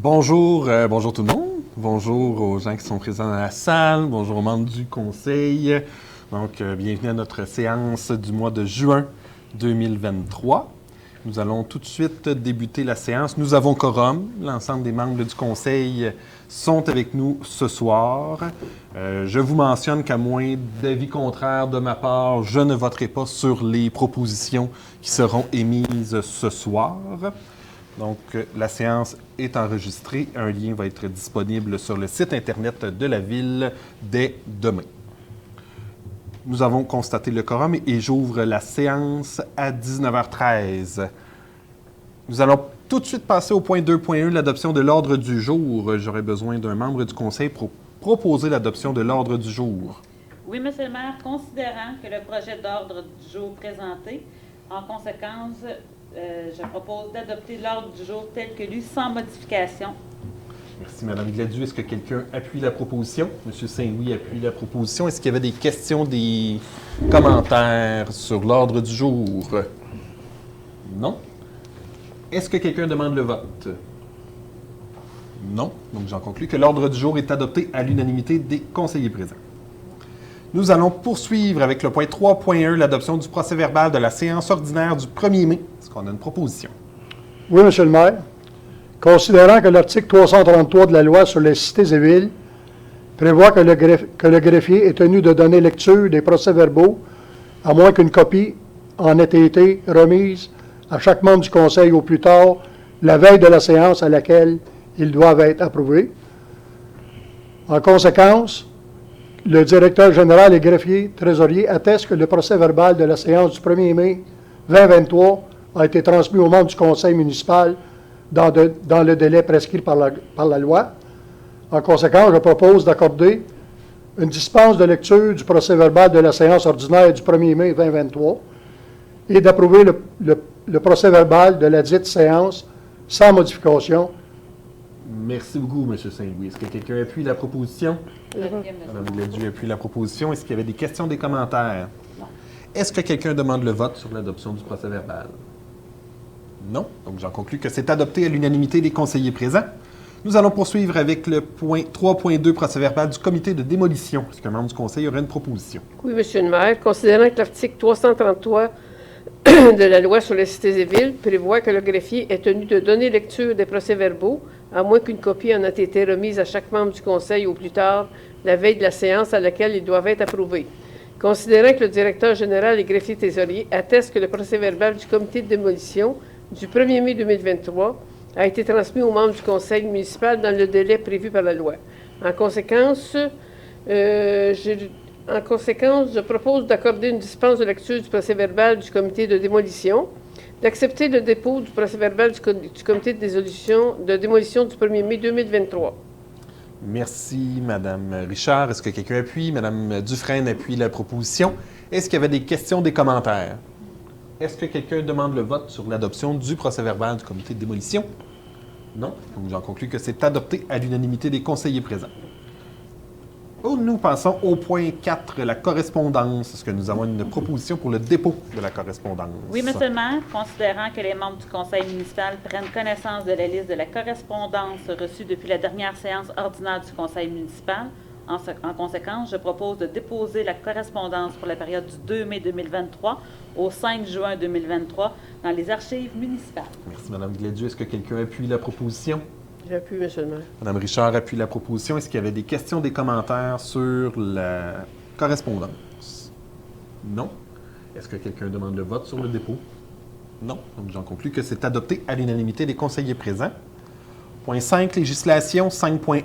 Bonjour tout le monde. Bonjour aux gens qui sont présents dans la salle. Bonjour aux membres du conseil. Donc, bienvenue à notre séance du mois de juin 2023. Nous allons tout de suite débuter la séance. Nous avons quorum. L'ensemble des membres du conseil sont avec nous ce soir. Je vous mentionne qu'à moins d'avis contraires de ma part, je ne voterai pas sur les propositions qui seront émises ce soir. Donc, la séance est enregistrée. Un lien va être disponible sur le site Internet de la Ville dès demain. Nous avons constaté le quorum et j'ouvre la séance à 19h13. Nous allons tout de suite passer au point 2.1, l'adoption de l'ordre du jour. J'aurais besoin d'un membre du conseil pour proposer l'adoption de l'ordre du jour. Oui, Monsieur le maire, considérant que le projet d'ordre du jour présenté, en conséquence, je propose d'adopter l'ordre du jour tel que lu, sans modification. Merci, Mme Gladu. Est-ce que quelqu'un appuie la proposition? M. Saint-Louis appuie la proposition. Est-ce qu'il y avait des questions, des commentaires sur l'ordre du jour? Non. Est-ce que quelqu'un demande le vote? Non. Donc, j'en conclus que l'ordre du jour est adopté à l'unanimité des conseillers présents. Nous allons poursuivre avec le point 3.1, l'adoption du procès-verbal de la séance ordinaire du 1er mai. Est-ce qu'on a une proposition? Oui, Monsieur le maire. Considérant que l'article 333 de la loi sur les cités et villes prévoit que le greffier est tenu de donner lecture des procès-verbaux, à moins qu'une copie en ait été remise à chaque membre du conseil au plus tard la veille de la séance à laquelle ils doivent être approuvés. En conséquence, le directeur général et greffier trésorier attestent que le procès-verbal de la séance du 1er mai 2023 a été transmis aux membres du conseil municipal dans le délai prescrit par la loi. En conséquence, je propose d'accorder une dispense de lecture du procès-verbal de la séance ordinaire du 1er mai 2023 et d'approuver le procès-verbal de la dite séance sans modification. Merci beaucoup, M. Saint-Louis. Est-ce que quelqu'un appuie la proposition? Mme Gladu appuie la proposition. Est-ce qu'il y avait des questions, des commentaires? Non. Est-ce que quelqu'un demande le vote sur l'adoption du procès-verbal? Non. Donc, j'en conclus que c'est adopté à l'unanimité des conseillers présents. Nous allons poursuivre avec le point 3.2 procès-verbal du comité de démolition. Est-ce qu'un membre du conseil aurait une proposition? Oui, Monsieur le maire. Considérant que l'article 333 de la loi sur les cités et villes prévoit que le greffier est tenu de donner lecture des procès-verbaux, à moins qu'une copie en ait été remise à chaque membre du conseil au plus tard la veille de la séance à laquelle ils doivent être approuvés. Considérant que le directeur général et greffier trésorier attestent que le procès-verbal du comité de démolition du 1er mai 2023 a été transmis aux membres du conseil municipal dans le délai prévu par la loi. En conséquence, je propose d'accorder une dispense de lecture du procès-verbal du comité de démolition, d'accepter le dépôt du procès-verbal du comité de démolition du 1er mai 2023. Merci, Mme Richard. Est-ce que quelqu'un appuie? Mme Dufresne appuie la proposition. Est-ce qu'il y avait des questions, des commentaires? Est-ce que quelqu'un demande le vote sur l'adoption du procès-verbal du comité de démolition? Non. Donc, j'en conclus que c'est adopté à l'unanimité des conseillers présents. Nous passons au point 4, la correspondance. Est-ce que nous avons une proposition pour le dépôt de la correspondance? Oui, Monsieur le maire, considérant que les membres du conseil municipal prennent connaissance de la liste de la correspondance reçue depuis la dernière séance ordinaire du conseil municipal, en conséquence, je propose de déposer la correspondance pour la période du 2 mai 2023 au 5 juin 2023 dans les archives municipales. Merci, Mme Gladu. Est-ce que quelqu'un appuie la proposition? J'appuie, Monsieur le maire. Mme Richard appuie la proposition. Est-ce qu'il y avait des questions, des commentaires sur la correspondance? Non. Est-ce que quelqu'un demande le vote sur le dépôt? Non. Donc, j'en conclus que c'est adopté à l'unanimité des conseillers présents. Point 5, législation 5.1,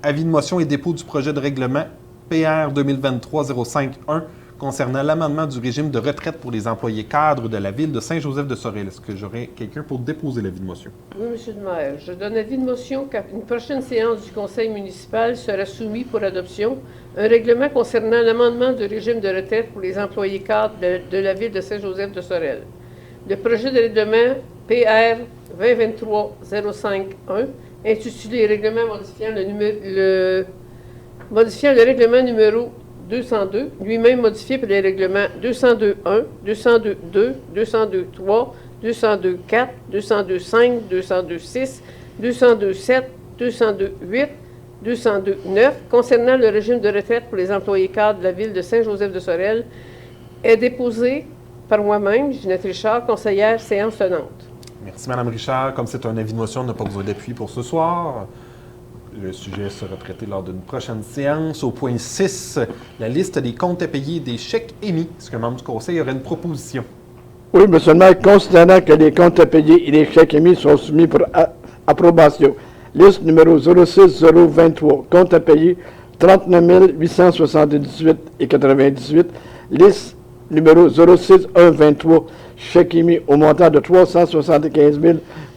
avis de motion et dépôt du projet de règlement PR 2023-051 concernant l'amendement du régime de retraite pour les employés cadres de la ville de Saint-Joseph-de-Sorel. Est-ce que j'aurais quelqu'un pour déposer l'avis de motion? Oui, Monsieur le maire. Je donne avis de motion qu'à une prochaine séance du conseil municipal sera soumis pour adoption un règlement concernant l'amendement du régime de retraite pour les employés cadres de la ville de Saint-Joseph-de-Sorel. Le projet de règlement PR 2023-051 intitulé Règlement modifiant le règlement numéro 202, lui-même modifié par les règlements 202.1, 202.2, 202.3, 202.4, 202.5, 202.6, 202.7, 202.8, 202.9 concernant le régime de retraite pour les employés cadres de la ville de Saint-Joseph-de-Sorel est déposé par moi-même, Ginette Richard, conseillère séance tenante. Merci, Mme Richard. Comme c'est un avis de motion, on n'a pas besoin d'appui pour ce soir. Le sujet sera traité lors d'une prochaine séance. Au point 6, la liste des comptes à payer et des chèques émis. Est-ce qu'un membre du Conseil aurait une proposition? Oui, M. le maire, considérant que les comptes à payer et les chèques émis sont soumis pour approbation. Liste numéro 06023, compte à payer 39 878,98. Liste numéro 06123, chèque émis au montant de 375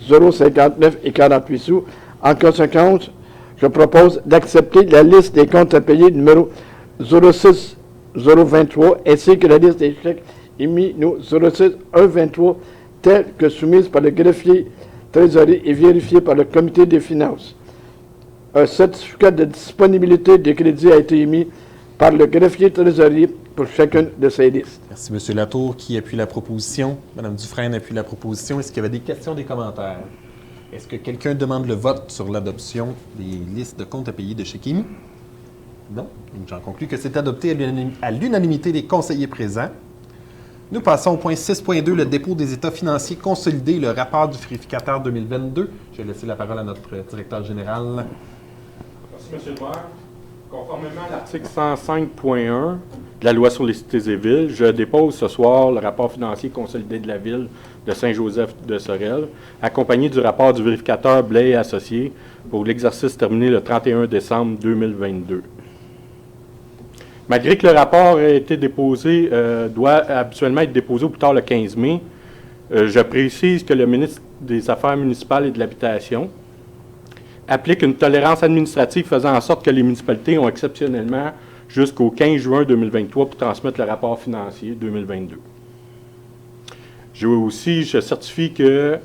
059,48 sous. En conséquence, je propose d'accepter la liste des comptes à payer numéro 06023 ainsi que la liste des chèques émis nous 06123 telle que soumise par le greffier trésorerie et vérifiée par le comité des finances. Un certificat de disponibilité de crédit a été émis par le greffier trésorerie pour chacune de ces listes. Merci, M. Latour. Qui appuie la proposition? Mme Dufresne appuie la proposition. Est-ce qu'il y avait des questions, des commentaires? Est-ce que quelqu'un demande le vote sur l'adoption des listes de comptes à payer de chèques émis? Non. Donc, j'en conclus que c'est adopté à l'unanimité des conseillers présents. Nous passons au point 6.2, le dépôt des états financiers consolidés et le rapport du vérificateur 2022. Je vais laisser la parole à notre directeur général. Merci, M. le maire. Conformément à l'article 105.1 de la loi sur les cités et villes, je dépose ce soir le rapport financier consolidé de la ville de Saint-Joseph-de-Sorel, accompagné du rapport du vérificateur Blais et Associés pour l'exercice terminé le 31 décembre 2022. Malgré que le rapport ait été déposé, doit habituellement être déposé au plus tard le 15 mai, je précise que le ministre des Affaires municipales et de l'Habitation applique une tolérance administrative faisant en sorte que les municipalités ont exceptionnellement jusqu'au 15 juin 2023 pour transmettre le rapport financier 2022. Je certifie que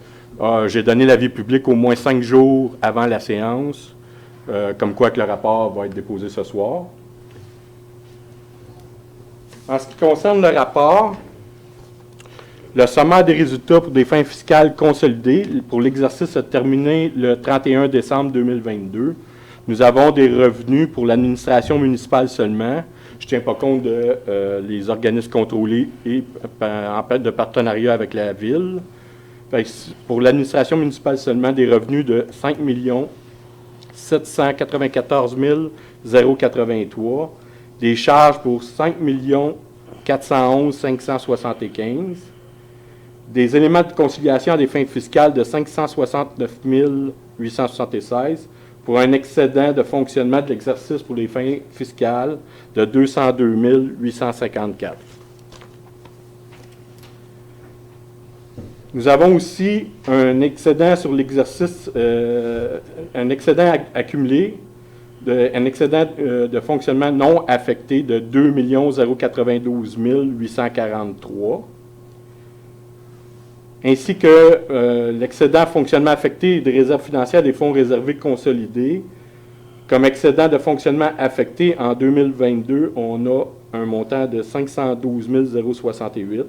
j'ai donné l'avis public au moins 5 jours avant la séance, comme quoi que le rapport va être déposé ce soir. En ce qui concerne le rapport, le sommaire des résultats pour des fins fiscales consolidées pour l'exercice terminé le 31 décembre 2022. Nous avons des revenus pour l'administration municipale seulement. Je ne tiens pas compte les organismes contrôlés et de partenariat avec la ville. Pour l'administration municipale seulement, des revenus de 5 794 083. Des charges pour 5 411 575. Des éléments de conciliation à des fins fiscales de 569 876 pour un excédent de fonctionnement de l'exercice pour les fins fiscales de 202 854. Nous avons aussi un excédent sur l'exercice, un excédent accumulé, un excédent de fonctionnement non affecté de 2 092 843, ainsi que l'excédent fonctionnement affecté des réserves financières des fonds réservés consolidés. Comme excédent de fonctionnement affecté en 2022, on a un montant de 512 068.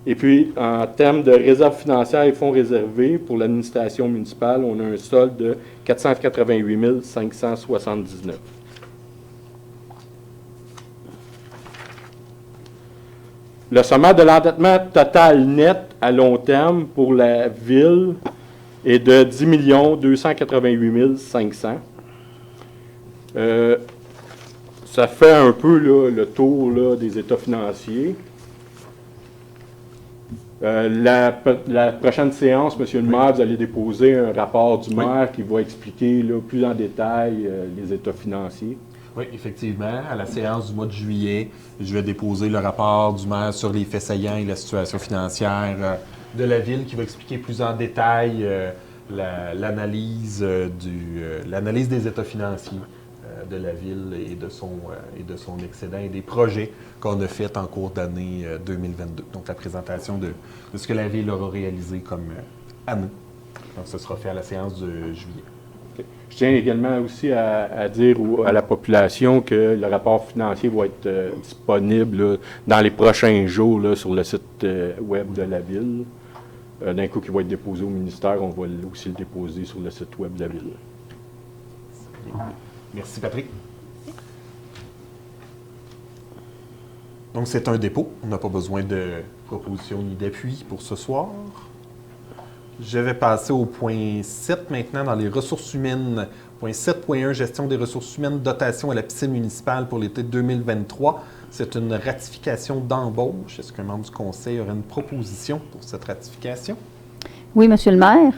Et puis, en termes de réserves financières et fonds réservés pour l'administration municipale, on a un solde de 488 579. Le sommaire de l'endettement total net à long terme pour la ville est de 10 288 500. Ça fait un peu là, le tour là, des états financiers. La prochaine séance, M. le maire, vous allez déposer un rapport du maire qui va expliquer là, plus en détail les états financiers. Oui, effectivement. À la séance du mois de juillet, je vais déposer le rapport du maire sur les faits saillants et la situation financière de la ville qui va expliquer plus en détail l'analyse des états financiers de la ville et de son excédent et des projets qu'on a faits en cours d'année 2022. Donc, la présentation de ce que la ville aura réalisé comme année. Donc, ce sera fait à la séance de juillet. Je tiens également aussi à dire à la population que le rapport financier va être disponible là, dans les prochains jours là, sur le site web de la ville. d'un coup qui va être déposé au ministère, on va aussi le déposer sur le site web de la Ville. Merci, Patrick. Donc, c'est un dépôt. On n'a pas besoin de proposition ni d'appui pour ce soir. Je vais passer au point 7 maintenant dans les ressources humaines. Point 7.1, gestion des ressources humaines, dotation à la piscine municipale pour l'été 2023. C'est une ratification d'embauche. Est-ce qu'un membre du conseil aurait une proposition pour cette ratification? Oui, Monsieur le maire.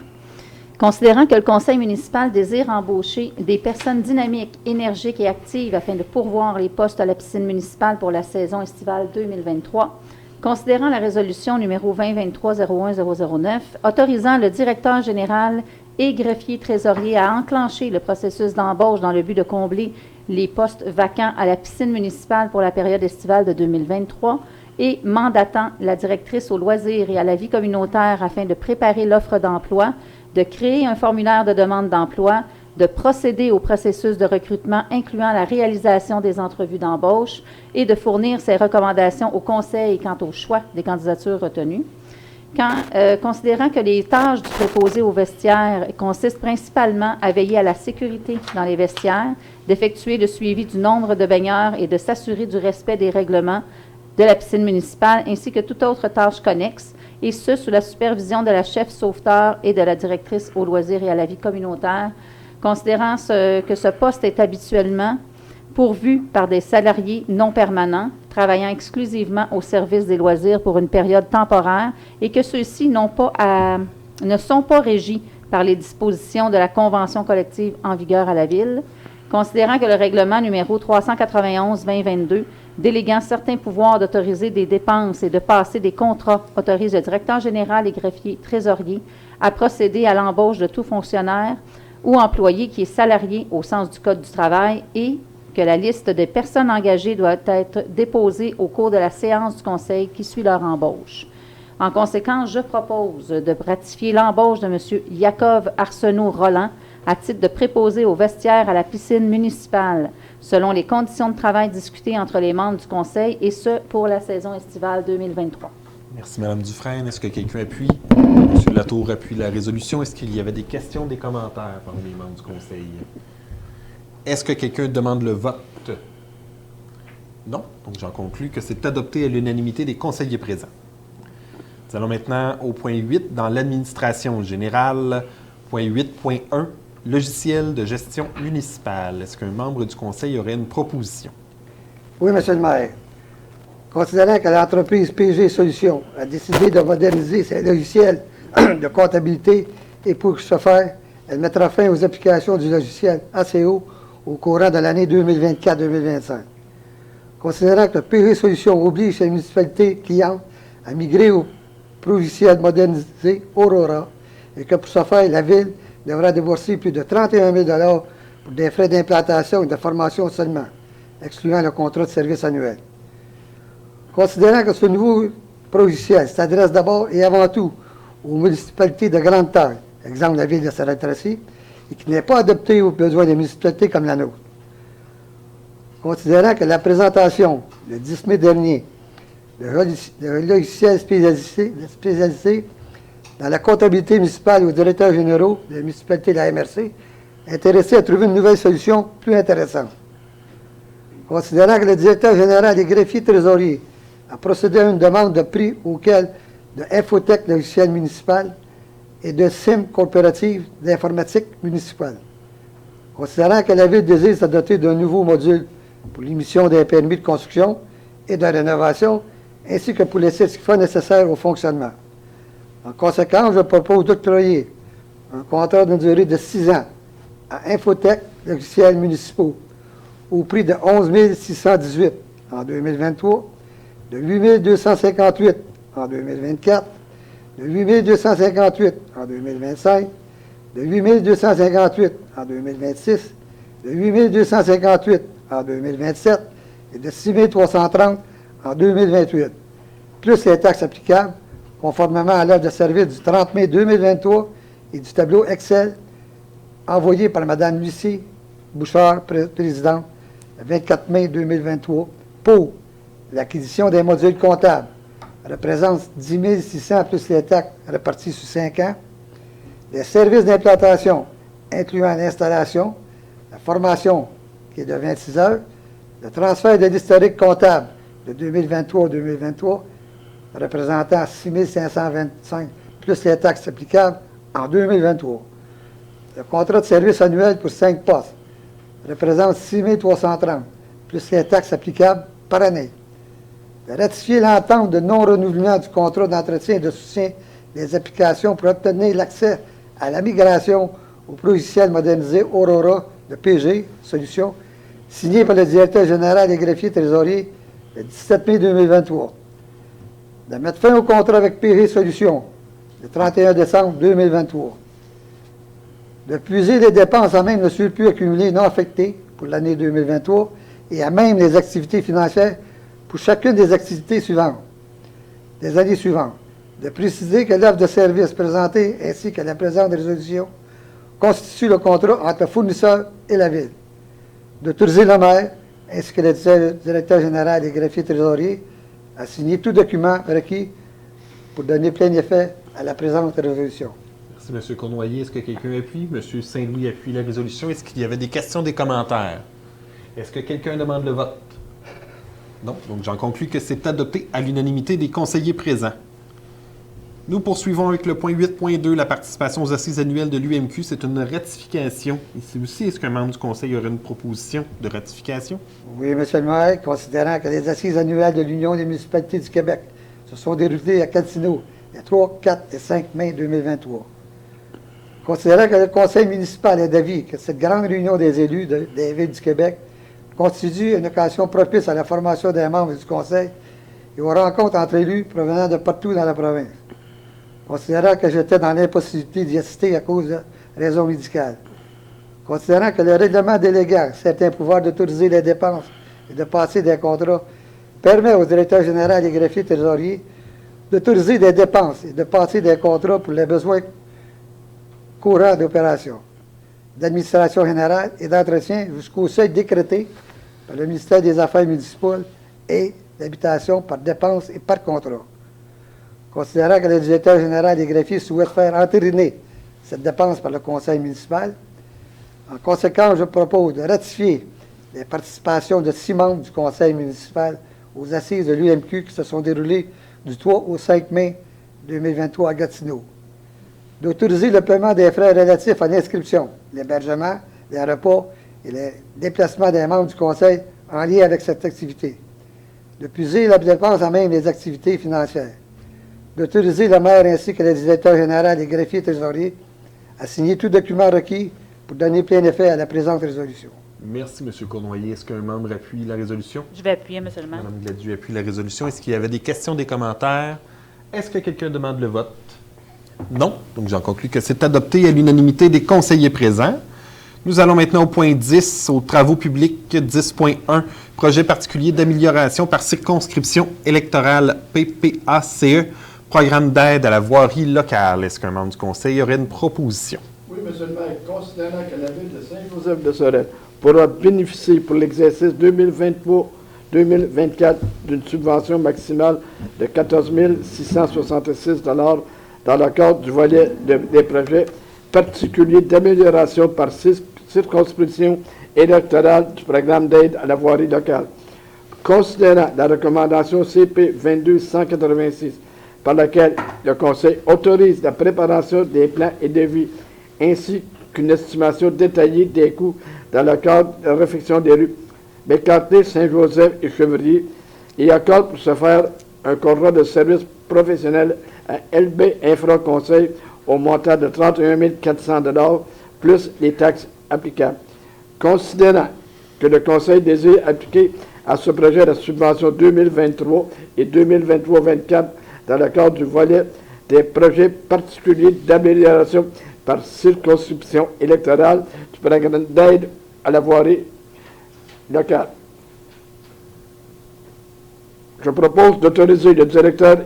Considérant que le conseil municipal désire embaucher des personnes dynamiques, énergiques et actives afin de pourvoir les postes à la piscine municipale pour la saison estivale 2023, considérant la résolution numéro 2023-01009, autorisant le directeur général et greffier trésorier à enclencher le processus d'embauche dans le but de combler les postes vacants à la piscine municipale pour la période estivale de 2023 et mandatant la directrice aux loisirs et à la vie communautaire afin de préparer l'offre d'emploi, de créer un formulaire de demande d'emploi, de procéder au processus de recrutement incluant la réalisation des entrevues d'embauche et de fournir ses recommandations au conseil quant au choix des candidatures retenues. Considérant que les tâches du préposé au vestiaire consistent principalement à veiller à la sécurité dans les vestiaires, d'effectuer le suivi du nombre de baigneurs et de s'assurer du respect des règlements de la piscine municipale ainsi que toute autre tâche connexe, et ce, sous la supervision de la chef sauveteur et de la directrice aux loisirs et à la vie communautaire, considérant que ce poste est habituellement pourvu par des salariés non permanents, travaillant exclusivement au service des loisirs pour une période temporaire et que ceux-ci ne sont pas régis par les dispositions de la convention collective en vigueur à la Ville, considérant que le règlement numéro 391-2022 déléguant certains pouvoirs d'autoriser des dépenses et de passer des contrats autorise le directeur général et greffier trésorier à procéder à l'embauche de tout fonctionnaire ou employé qui est salarié au sens du Code du travail et que la liste des personnes engagées doit être déposée au cours de la séance du Conseil qui suit leur embauche. En conséquence, je propose de ratifier l'embauche de M. Yakov Arsenault-Roland à titre de préposé au vestiaire à la piscine municipale, selon les conditions de travail discutées entre les membres du Conseil, et ce, pour la saison estivale 2023. Merci, Mme Dufresne. Est-ce que quelqu'un appuie? M. Latour appuie la résolution. Est-ce qu'il y avait des questions, des commentaires parmi les membres du Conseil? Est-ce que quelqu'un demande le vote? Non. Donc, j'en conclus que c'est adopté à l'unanimité des conseillers présents. Nous allons maintenant au point 8 dans l'administration générale. Point 8.1. Logiciel de gestion municipale. Est-ce qu'un membre du conseil aurait une proposition? Oui, Monsieur le maire. Considérant que l'entreprise PG Solutions a décidé de moderniser ses logiciels de comptabilité et pour ce faire, elle mettra fin aux applications du logiciel ACO au courant de l'année 2024-2025. Considérant que PG Solutions oblige les municipalités clientes à migrer au logiciel modernisé Aurora et que pour ce faire, la Ville devra débourser plus de 31 000 pour des frais d'implantation et de formation seulement, excluant le contrat de service annuel. Considérant que ce nouveau logiciel s'adresse d'abord et avant tout aux municipalités de grande taille, exemple la ville de Saint-Tracy, et qui n'est pas adapté aux besoins des municipalités comme la nôtre. Considérant que la présentation, le 10 mai dernier, de logiciel spécialisé dans la comptabilité municipale aux directeurs généraux des municipalités de la MRC, intéressés à trouver une nouvelle solution plus intéressante. Considérant que le directeur général des greffiers trésoriers a procédé à une demande de prix auquel de Infotech logiciel municipal et de SIM coopérative d'informatique municipale. Considérant que la Ville désire se doter d'un nouveau module pour l'émission des permis de construction et de rénovation, ainsi que pour les certificats nécessaires au fonctionnement. En conséquence, je propose d'octroyer un contrat d'une durée de 6 ans à Infotech logiciels municipaux au prix de 11 618 en 2023, de 8 258 en 2024, de 8 258 en 2025, de 8 258 en 2026, de 8 258 en 2027 et de 6 330 en 2028, plus les taxes applicables, conformément à l'offre de service du 30 mai 2023 et du tableau Excel envoyé par Mme Lucie Bouchard, présidente, le 24 mai 2023, pour l'acquisition des modules comptables, représente 10 600 plus les taxes réparties sur 5 ans. Les services d'implantation, incluant l'installation, la formation qui est de 26 heures, le transfert de l'historique comptable de 2023 au 2023, représentant 6 525 plus les taxes applicables en 2023. Le contrat de service annuel pour 5 postes représente 6 330 plus les taxes applicables par année. De ratifier l'entente de non-renouvellement du contrat d'entretien et de soutien des applications pour obtenir l'accès à la migration au logiciel modernisé Aurora de PG Solutions, signé par le directeur général des greffiers trésoriers le 17 mai 2023. De mettre fin au contrat avec PG Solutions le 31 décembre 2023. De puiser les dépenses à même le surplus accumulé non affecté pour l'année 2023 et à même les activités financières pour chacune des activités suivantes, des années suivantes. De préciser que l'offre de service présentée ainsi que la présente résolution constitue le contrat entre le fournisseur et la Ville. D'autoriser le maire ainsi que le directeur général des greffiers trésoriers à signer tout document requis pour donner plein effet à la présente résolution. Merci, M. Cournoyer. Est-ce que quelqu'un appuie? M. Saint-Louis appuie la résolution. Est-ce qu'il y avait des questions, des commentaires? Est-ce que quelqu'un demande le vote? Non. Donc, j'en conclus que c'est adopté à l'unanimité des conseillers présents. Nous poursuivons avec le point 8.2, la participation aux assises annuelles de l'UMQ. C'est une ratification. Ici aussi, est-ce qu'un membre du conseil aurait une proposition de ratification? Oui, M. le maire, considérant que les assises annuelles de l'Union des municipalités du Québec se sont déroulées à Gatineau les 3, 4 et 5 mai 2023. Considérant que le conseil municipal est d'avis que cette grande réunion des élus des villes du Québec constitue une occasion propice à la formation des membres du conseil et aux rencontres entre élus provenant de partout dans la province. Considérant que j'étais dans l'impossibilité d'y assister à cause de raisons médicales. Considérant que le règlement déléguant certains pouvoirs d'autoriser les dépenses et de passer des contrats permet au directeur général des greffiers trésoriers d'autoriser des dépenses et de passer des contrats pour les besoins courants d'opération, d'administration générale et d'entretien jusqu'au seuil décrété par le ministère des Affaires municipales et d'habitation par dépenses et par contrat. Considérant que le directeur général des greffiers souhaite faire entériner cette dépense par le conseil municipal, en conséquence, je propose de ratifier les participations de 6 membres du conseil municipal aux assises de l'UMQ qui se sont déroulées du 3 au 5 mai 2023 à Gatineau. D'autoriser le paiement des frais relatifs à l'inscription, l'hébergement, les repas et les déplacements des membres du conseil en lien avec cette activité. De puiser la dépense en même les activités financières. D'autoriser le maire ainsi que le directeur général des greffiers trésoriers à signer tout document requis pour donner plein effet à la présente résolution. Merci, M. Cournoyer. Est-ce qu'un membre appuie la résolution? Je vais appuyer, M. le maire. Mme Gladu appuie la résolution. Est-ce qu'il y avait des questions, des commentaires? Est-ce que quelqu'un demande le vote? Non. Donc, j'en conclus que c'est adopté à l'unanimité des conseillers présents. Nous allons maintenant au point 10, aux travaux publics 10.1, projet particulier d'amélioration par circonscription électorale PPACE, programme d'aide à la voirie locale. Est-ce qu'un membre du conseil aurait une proposition? Oui, M. le maire, considérant que la ville de Saint-Joseph-de-Sorel pourra bénéficier pour l'exercice 2023-2024 d'une subvention maximale de 14 666 $ dans le cadre du volet des projets particuliers d'amélioration par circonscription électorale du programme d'aide à la voirie locale. Considérant la recommandation CP 22-186 par laquelle le Conseil autorise la préparation des plans et devis ainsi qu'une estimation détaillée des coûts dans le cadre de la réfection des rues Bécanté, Saint-Joseph et Chevrier et accorde pour ce faire un contrat de service professionnel à LB Infra Conseil au montant de 31 400 $ plus les taxes applicables. Considérant que le Conseil désire appliquer à ce projet la subvention 2023 et 2023-24 dans le cadre du volet des projets particuliers d'amélioration par circonscription électorale du programme d'aide à la voirie locale. Je propose d'autoriser le directeur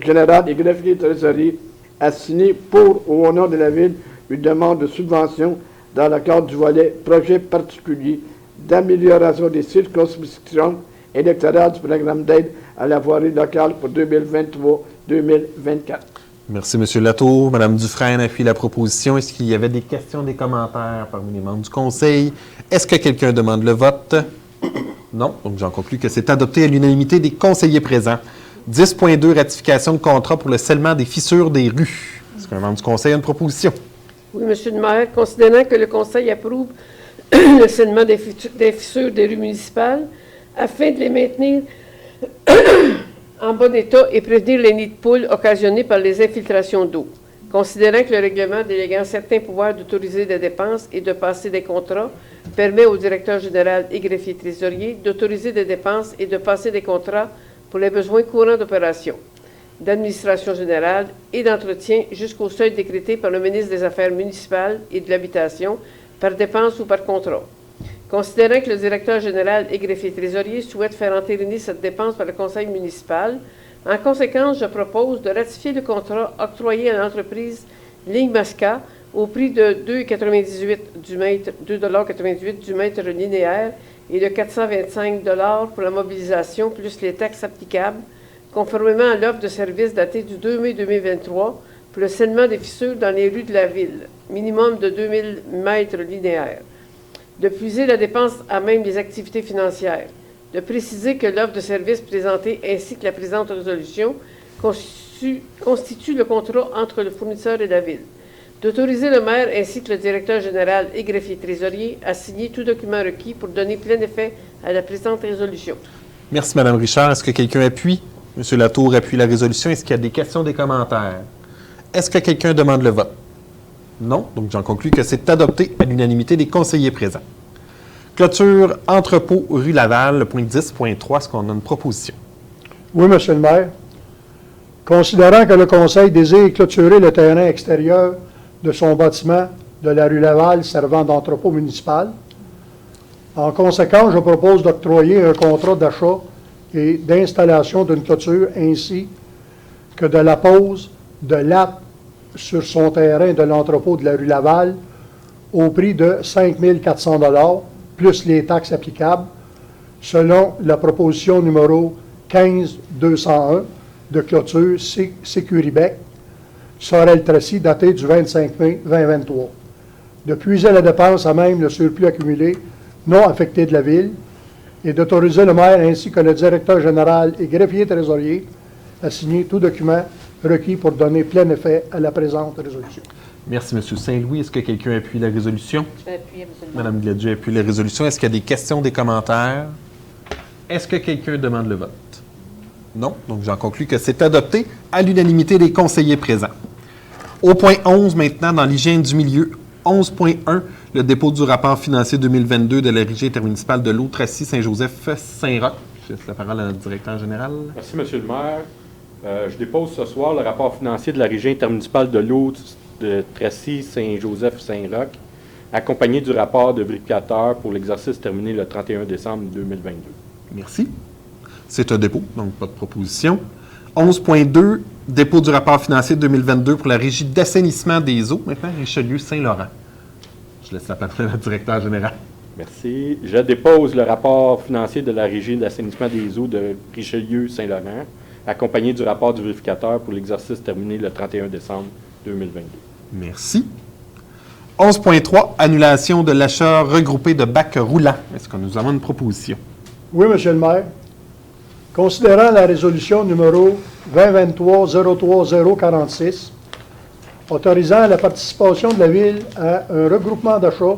général des greffiers trésoriers à signer pour ou au nom de la Ville une demande de subvention dans le cadre du volet projet particulier d'amélioration des circonscriptions électorale du programme d'aide à la voirie locale pour 2023-2024. Merci, M. Latour. Mme Dufresne appuie la proposition. Est-ce qu'il y avait des questions, des commentaires parmi les membres du Conseil? Est-ce que quelqu'un demande le vote? Non. Donc, j'en conclus que c'est adopté à l'unanimité des conseillers présents. 10.2, ratification de contrat pour le scellement des fissures des rues. Est-ce qu'un membre du Conseil a une proposition? Oui, Monsieur le maire, considérant que le Conseil approuve le scellement des fissures des rues municipales afin de les maintenir en bon état et prévenir les nids de poules occasionnés par les infiltrations d'eau. Considérant que le règlement déléguant certains pouvoirs d'autoriser des dépenses et de passer des contrats permet au directeur général et greffier trésorier d'autoriser des dépenses et de passer des contrats pour les besoins courants d'opération, d'administration générale et d'entretien jusqu'au seuil décrété par le ministre des Affaires municipales et de l'Habitation par dépense ou par contrat. Considérant que le directeur général et greffier trésorier souhaite faire entériner cette dépense par le conseil municipal, en conséquence, je propose de ratifier le contrat octroyé à l'entreprise Ligne Masca au prix de 2,98 du mètre linéaire et de 425 $ pour la mobilisation plus les taxes applicables, conformément à l'offre de service datée du 2 mai 2023 pour le scellement des fissures dans les rues de la ville, minimum de 2000 mètres linéaires, de puiser la dépense à même les activités financières, de préciser que l'offre de service présentée ainsi que la présente résolution constitue le contrat entre le fournisseur et la ville, d'autoriser le maire ainsi que le directeur général et greffier trésorier à signer tout document requis pour donner plein effet à la présente résolution. Merci, Mme Richard. Est-ce que quelqu'un appuie? M. Latour appuie la résolution. Est-ce qu'il y a des questions, des commentaires? Est-ce que quelqu'un demande le vote? Non. Donc, j'en conclus que c'est adopté à l'unanimité des conseillers présents. Clôture entrepôt rue Laval, le point 10.3. Est-ce qu'on a une proposition? Oui, Monsieur le maire. Considérant que le Conseil désire clôturer le terrain extérieur de son bâtiment de la rue Laval servant d'entrepôt municipal, en conséquence, je propose d'octroyer un contrat d'achat et d'installation d'une clôture ainsi que de la pose de lattes sur son terrain de l'entrepôt de la rue Laval au prix de 5 400 $ plus les taxes applicables, selon la proposition numéro 15-201 de clôture Sécuribec, Sorel-Tracy, datée du 25 mai 2023, de puiser la dépense à même le surplus accumulé non affecté de la ville et d'autoriser le maire ainsi que le directeur général et greffier trésorier à signer tout document requis pour donner plein effet à la présente résolution. Merci, M. Saint-Louis. Est-ce que quelqu'un appuie la résolution? Je vais appuyer, M. le maire. Mme Gladu appuie la résolution. Est-ce qu'il y a des questions, des commentaires? Est-ce que quelqu'un demande le vote? Non. Donc, j'en conclus que c'est adopté à l'unanimité des conseillers présents. Au point 11, maintenant, dans l'hygiène du milieu, 11.1, le dépôt du rapport financier 2022 de la Régie intermunicipale de l'eau Tracy-Saint-Joseph-Saint-Roch. Je laisse la parole à notre directeur général. Merci, M. le maire. Je dépose ce soir le rapport financier de la Régie intermunicipale de l'eau de Tracy-Saint-Joseph-Saint-Roch, accompagné du rapport de vérificateur pour l'exercice terminé le 31 décembre 2022. Merci. C'est un dépôt, donc pas de proposition. 11.2, dépôt du rapport financier 2022 pour la Régie d'assainissement des eaux, maintenant Richelieu-Saint-Laurent. Je laisse la parole à notre directeur général. Merci. Je dépose le rapport financier de la Régie d'assainissement des eaux de Richelieu-Saint-Laurent, accompagné du rapport du vérificateur pour l'exercice terminé le 31 décembre 2022. Merci. 11.3, annulation de l'achat regroupé de bacs roulants. Est-ce que nous avons une proposition? Oui, Monsieur le maire. Considérant la résolution numéro 2023-03046, autorisant la participation de la Ville à un regroupement d'achat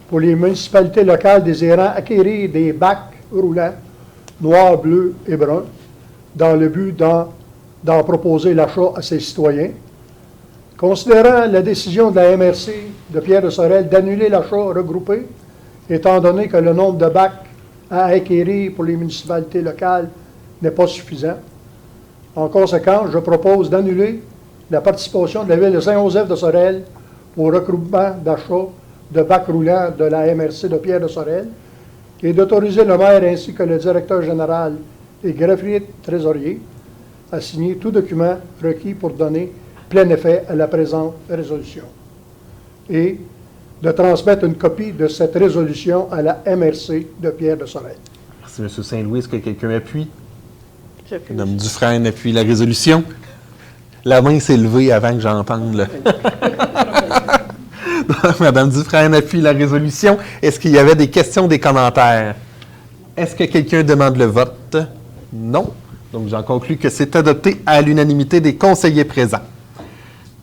pour les municipalités locales désirant acquérir des bacs roulants noirs, bleus et bruns, dans le but d'en proposer l'achat à ses citoyens. Considérant la décision de la MRC de Pierre de Sorel d'annuler l'achat regroupé, étant donné que le nombre de bacs à acquérir pour les municipalités locales n'est pas suffisant. En conséquence, je propose d'annuler la participation de la Ville de Saint-Joseph de Sorel au regroupement d'achat de bacs roulants de la MRC de Pierre de Sorel et d'autoriser le maire ainsi que le directeur général et greffier trésorier à signer tout document requis pour donner plein effet à la présente résolution et de transmettre une copie de cette résolution à la MRC de Pierre de Sorel. Merci, Merci, M. Saint-Louis. Est-ce que quelqu'un appuie? J'appuie. Mme Dufresne appuie la résolution. La main s'est levée avant que j'entende. Là. Mme Dufresne appuie la résolution. Est-ce qu'il y avait des questions, des commentaires? Est-ce que quelqu'un demande le vote? Non. Donc, j'en conclus que c'est adopté à l'unanimité des conseillers présents.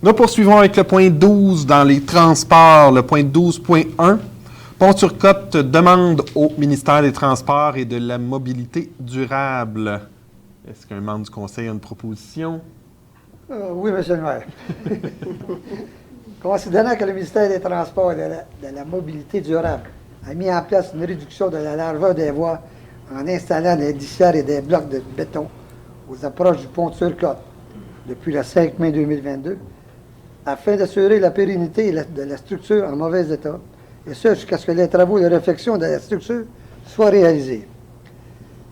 Nous poursuivons avec le point 12 dans les transports, le point 12.1. Pont-sur-Côte demande au ministère des Transports et de la Mobilité durable. Est-ce qu'un membre du conseil a une proposition? Oui, M. le maire. Considérant que le ministère des Transports et de la Mobilité durable a mis en place une réduction de la largeur des voies en installant des litières et des blocs de béton aux approches du pont de Sur-Côte depuis le 5 mai 2022, afin d'assurer la pérennité de la structure en mauvais état, et ce jusqu'à ce que les travaux de réfection de la structure soient réalisés.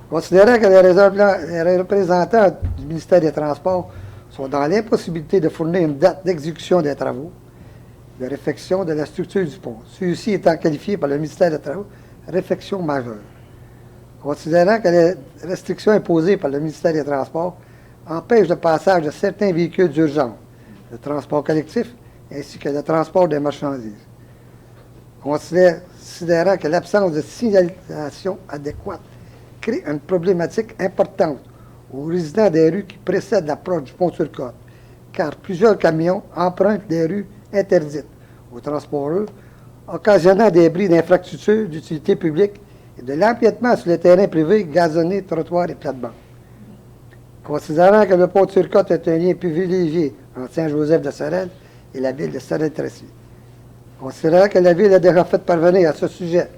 Considérant que les représentants du ministère des Transports sont dans l'impossibilité de fournir une date d'exécution des travaux de réfection de la structure du pont, celui-ci étant qualifié par le ministère des Travaux réfection majeure. Considérant que les restrictions imposées par le ministère des Transports empêchent le passage de certains véhicules d'urgence, le transport collectif ainsi que le transport des marchandises. Considérant que l'absence de signalisation adéquate crée une problématique importante aux résidents des rues qui précèdent l'approche du pont-sur-Côte, car plusieurs camions empruntent des rues interdites aux transporteurs, occasionnant des bris d'infrastructures d'utilité publique et de l'empiètement sur les terrains privés, gazonnés, trottoirs et plates-bandes. Considérant que le pont-sur-Côte est un lien privilégié entre Saint-Joseph-de-Sorel et la ville de Sorel-Tracy. Considérant que la ville a déjà fait parvenir à ce sujet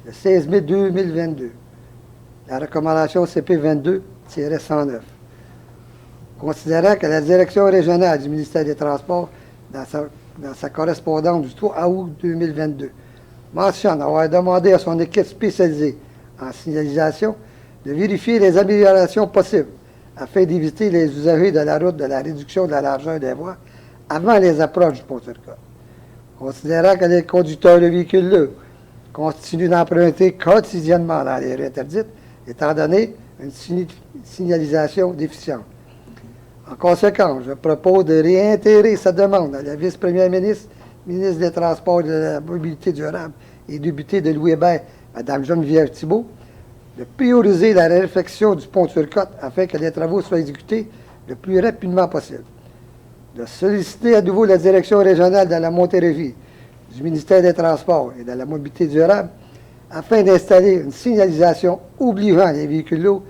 le 16 mai 2022 la recommandation CP 22-109. Considérant que la direction régionale du ministère des Transports, dans sa correspondance du 3 août 2022, mentionne avoir demandé à son équipe spécialisée en signalisation de vérifier les améliorations possibles afin d'éviter les usagers de la route de la réduction de la largeur des voies avant les approches du pont-sur-Côte. Considérant que les conducteurs de véhicules continuent d'emprunter quotidiennement dans les rues interdites, étant donné une signalisation déficiente. En conséquence, je propose de réintérer sa demande à la vice-première ministre, ministre des Transports et de la Mobilité durable et députée de Louis-Hébert, Mme Geneviève Thibault, de prioriser la réfection du pont-sur-Côte afin que les travaux soient exécutés le plus rapidement possible. De solliciter à nouveau la direction régionale de la Montérégie, du ministère des Transports et de la Mobilité durable afin d'installer une signalisation obligeant les véhicules lourds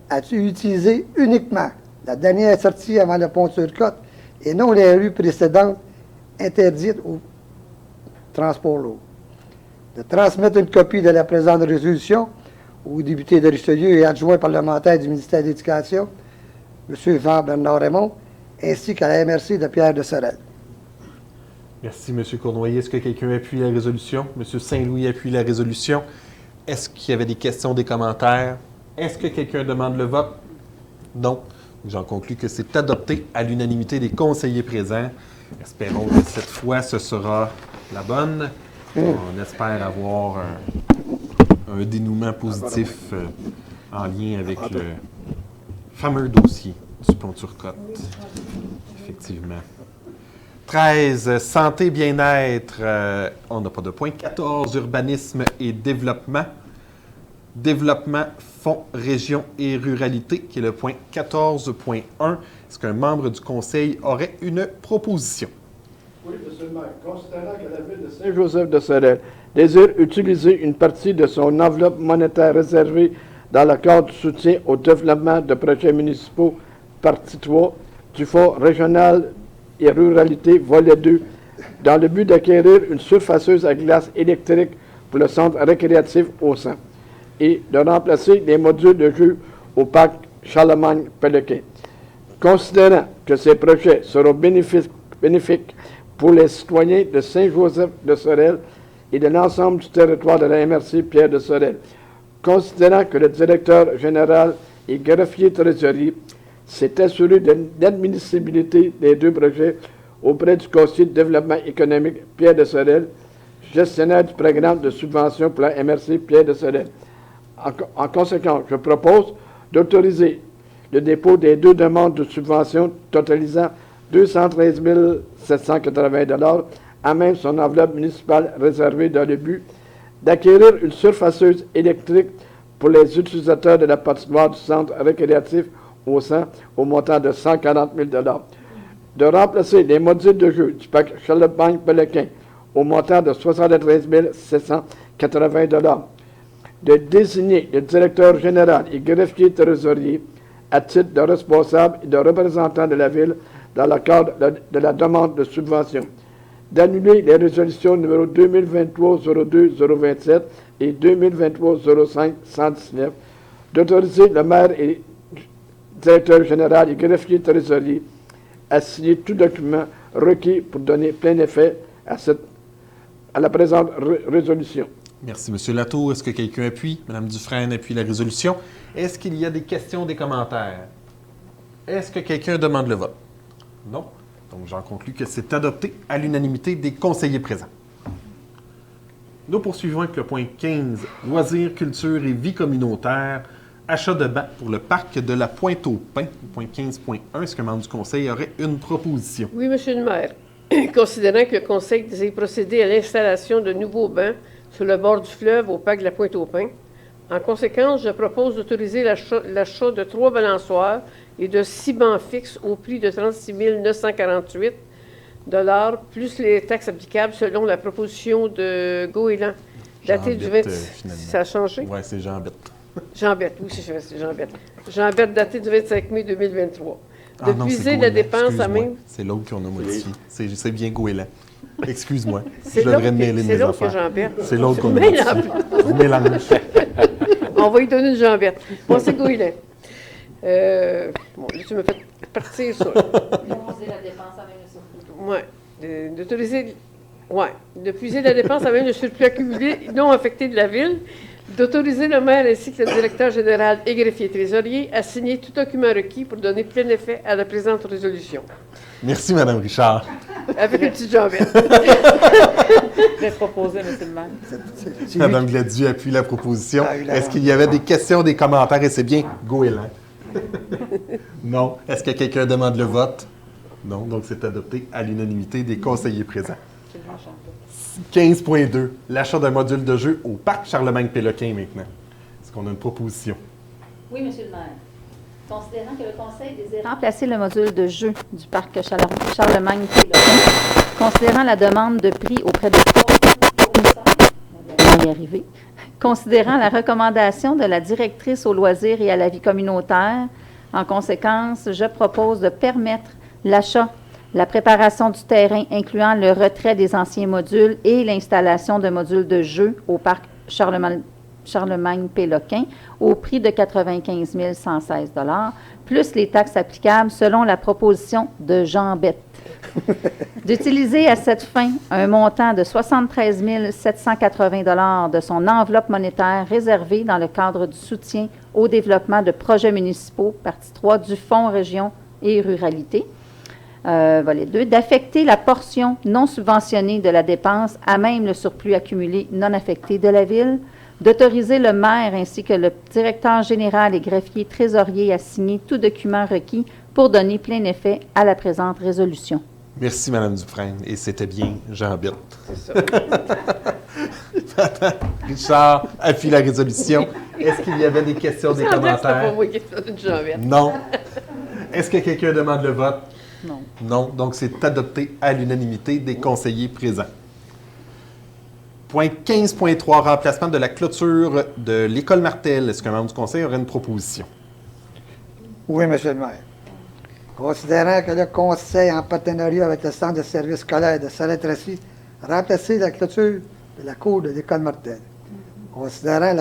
à utiliser uniquement la dernière sortie avant le pont-sur-Côte et non les rues précédentes interdites au transport lourd. De transmettre une copie de la présente résolution au député de Richelieu et adjoint parlementaire du ministère de l'Éducation, M. Jean-Bernard Raymond, ainsi qu'à la MRC de Pierre de Sorel. Merci, M. Cournoyer. Est-ce que quelqu'un appuie la résolution? M. Saint-Louis appuie la résolution. Est-ce qu'il y avait des questions, des commentaires? Est-ce que quelqu'un demande le vote? Non. J'en conclus que c'est adopté à l'unanimité des conseillers présents. Espérons que cette fois, ce sera la bonne. On espère avoir un dénouement positif en lien avec le fameux dossier du pont-sur-Côte. Effectivement. 13, santé, bien-être, on n'a pas de point. 14, urbanisme et développement. Développement, fonds, région et ruralité, qui est le point 14.1. Est-ce qu'un membre du conseil aurait une proposition? Oui, M. le maire. Considérant que la ville de Saint-Joseph-de-Sorel désire utiliser une partie de son enveloppe monétaire réservée dans le cadre du soutien au développement de projets municipaux, partie 3, du Fonds régional et ruralité, volet 2, dans le but d'acquérir une surfaceuse à glace électrique pour le centre récréatif au centre et de remplacer les modules de jeu au parc Charlemagne-Pélequin. Considérant que ces projets seront bénéfiques pour les citoyens de Saint-Joseph-de-Sorel et de l'ensemble du territoire de la MRC Pierre de Sorel, considérant que le directeur général et greffier trésorier s'est assuré de l'admissibilité des deux projets auprès du conseiller de développement économique Pierre de Sorel, gestionnaire du programme de subvention pour la MRC Pierre de Sorel. En conséquence, je propose d'autoriser le dépôt des 2 demandes de subvention totalisant 213 780 à même son enveloppe municipale réservée dans le but d'acquérir une surfaceuse électrique pour les utilisateurs de la patinoire du centre récréatif au sein au montant de 140 000 de remplacer les modules de jeu du parc Charlemagne-Péloquin au montant de 73 780 de désigner le directeur général et greffier trésorier à titre de responsable et de représentant de la Ville dans le cadre de la demande de subvention, d'annuler les résolutions numéro 2023-02-027 et 2023-05-119, d'autoriser le maire et directeur général et greffier trésorier à signer tout document requis pour donner plein effet à la présente résolution. Merci, M. Latour. Est-ce que quelqu'un appuie? Mme Dufresne appuie la résolution. Est-ce qu'il y a des questions, des commentaires? Est-ce que quelqu'un demande le vote? Non. Donc, j'en conclus que c'est adopté à l'unanimité des conseillers présents. Nous poursuivons avec le point 15, loisirs, culture et vie communautaire, achat de bancs pour le parc de la Pointe-aux-Pins, point 15.1. Est-ce que le membre du conseil aurait une proposition? Oui, Monsieur le maire. Considérant que le conseil désire procéder à l'installation de nouveaux bancs sur le bord du fleuve au parc de la Pointe-aux-Pins, en conséquence, je propose d'autoriser l'achat de 3 balançoires et de 6 bancs fixes au prix de 36 948 plus les taxes applicables selon la proposition de Goéland, datée du 20... Ça a changé? Oui, c'est Jean-Bette. Jean-Bette, oui, c'est Jean-Bette. Jean-Bette, daté du 25 mai 2023. De non, puiser la dépense à même... C'est l'autre qu'on a modifié. C'est bien Goéland. Excuse-moi. C'est Je devrais mêler mes affaires. Jean-Bette. C'est l'autre qu'on a modifié. Je mélange. On va lui donner une Jean-Bette. Bon, c'est Goéland. Bon, là, tu me fais partir ça. Déposer la dépense à même le surplus. Oui. D'autoriser... Oui. De puiser la dépense à même le surplus accumulé non affecté de la Ville. D'autoriser le maire ainsi que le directeur général et greffier trésorier à signer tout document requis pour donner plein effet à la présente résolution. Merci, Mme Richard. Avec une petite Jean-Bette. Très proposé, M. le maire. Mme Gladu appuie la proposition. Ah, il a- Est-ce qu'il y avait des questions, des commentaires? Et c'est bien Goéland. Non. Est-ce que quelqu'un demande le vote? Non. Donc, c'est adopté à l'unanimité des conseillers présents. 15.2, l'achat d'un module de jeu au parc Charlemagne-Péloquin maintenant. Est-ce qu'on a une proposition? Oui, M. le maire. Considérant que le conseil désire remplacer le module de jeu du parc Charlemagne-Péloquin, considérant la demande de prix auprès de on va y arriver. Considérant la recommandation de la directrice aux loisirs et à la vie communautaire, en conséquence, je propose de permettre l'achat, la préparation du terrain incluant le retrait des anciens modules et l'installation de modules de jeu au parc Charlemagne-Péloquin au prix de 95 116 plus les taxes applicables selon la proposition de Jean-Bette. D'utiliser à cette fin un montant de 73 780 de son enveloppe monétaire réservée dans le cadre du soutien au développement de projets municipaux, partie 3 du Fonds Région et Ruralité. Volet 2, d'affecter la portion non subventionnée de la dépense à même le surplus accumulé non affecté de la Ville, d'autoriser le maire ainsi que le directeur général et greffier trésorier à signer tout document requis pour donner plein effet à la présente résolution. Merci, Mme Dufresne. Et c'était bien Jean-Bette. C'est ça. Richard appuie la résolution. Est-ce qu'il y avait des questions, des commentaires? Non. Est-ce que quelqu'un demande le vote? Non. Non. Donc, c'est adopté à l'unanimité des conseillers présents. Point 15.3, remplacement de la clôture de l'école Martel. Est-ce qu'un membre du conseil aurait une proposition? Oui, M. le maire. Considérant que le conseil, en partenariat avec le centre de services scolaires de Salin-Tracy, a remplacé la clôture de la cour de l'école Martel. Considérant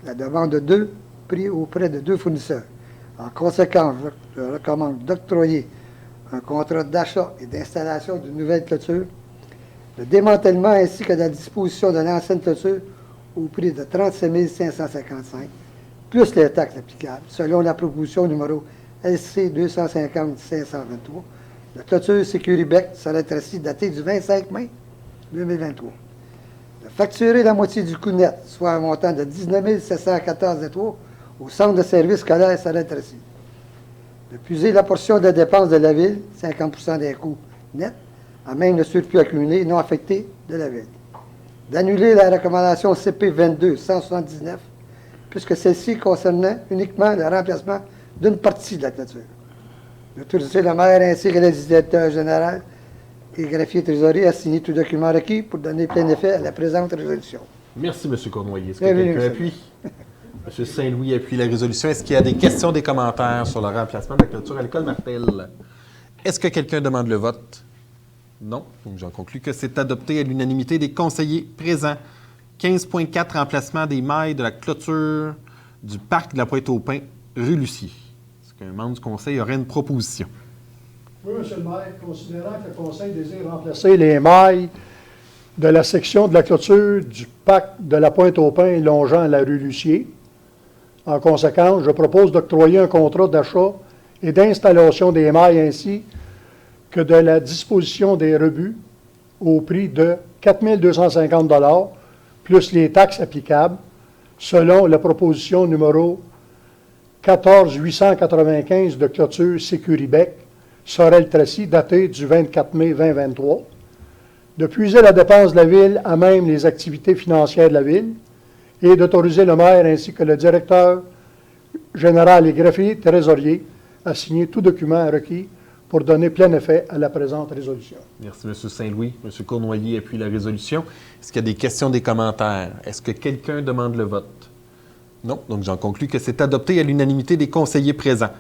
la demande de 2 prix auprès de 2 fournisseurs. En conséquence, je recommande d'octroyer un contrat d'achat et d'installation d'une nouvelle clôture, le démantèlement ainsi que la disposition de l'ancienne clôture au prix de 37 555, plus les taxes applicables, selon la proposition numéro LC 250-523, la clôture Sécuribec Salin-Tracy datée du 25 mai 2023. de facturer la moitié du coût net, soit un montant de 19 714,3 au centre de services scolaires Sorel-Tracy. De puiser la portion des dépenses de la Ville, 50 des coûts nets, à même le surplus accumulé non affecté de la Ville. D'annuler la recommandation CP 22-179, puisque celle-ci concernait uniquement le remplacement d'une partie de la clôture. D'autoriser le maire ainsi que le directeur général et greffier trésorier à signer tout document requis pour donner plein effet à la présente résolution. Merci, M. Cournoyer. Est-ce que Bienvenue, quelqu'un monsieur. appuie? M. Saint-Louis appuie la résolution. Est-ce qu'il y a des questions, des commentaires sur le remplacement de la clôture à l'école Martel? Est-ce que quelqu'un demande le vote? Non. Donc, j'en conclus que c'est adopté à l'unanimité des conseillers présents. 15.4, remplacement des mailles de la clôture du parc de la Pointe-aux-Pins, rue Lucier. Est-ce qu'un membre du conseil aurait une proposition? Oui, M. le maire, considérant que le conseil désire remplacer les mailles de la section de la clôture du parc de la Pointe-aux-Pins longeant la rue Lucier, en conséquence, je propose d'octroyer un contrat d'achat et d'installation des mailles ainsi que de la disposition des rebuts au prix de 4 250 $ plus les taxes applicables, selon la proposition numéro 14895 de clôture Sécuribec, Sorel-Tracy, datée du 24 mai 2023, de puiser la dépense de la Ville à même les activités financières de la Ville et d'autoriser le maire ainsi que le directeur général et greffier trésorier à signer tout document requis pour donner plein effet à la présente résolution. Merci, M. Saint-Louis. M. Cournoyer appuie la résolution. Est-ce qu'il y a des questions, des commentaires? Est-ce que quelqu'un demande le vote? Non. Donc, j'en conclus que c'est adopté à l'unanimité des conseillers présents.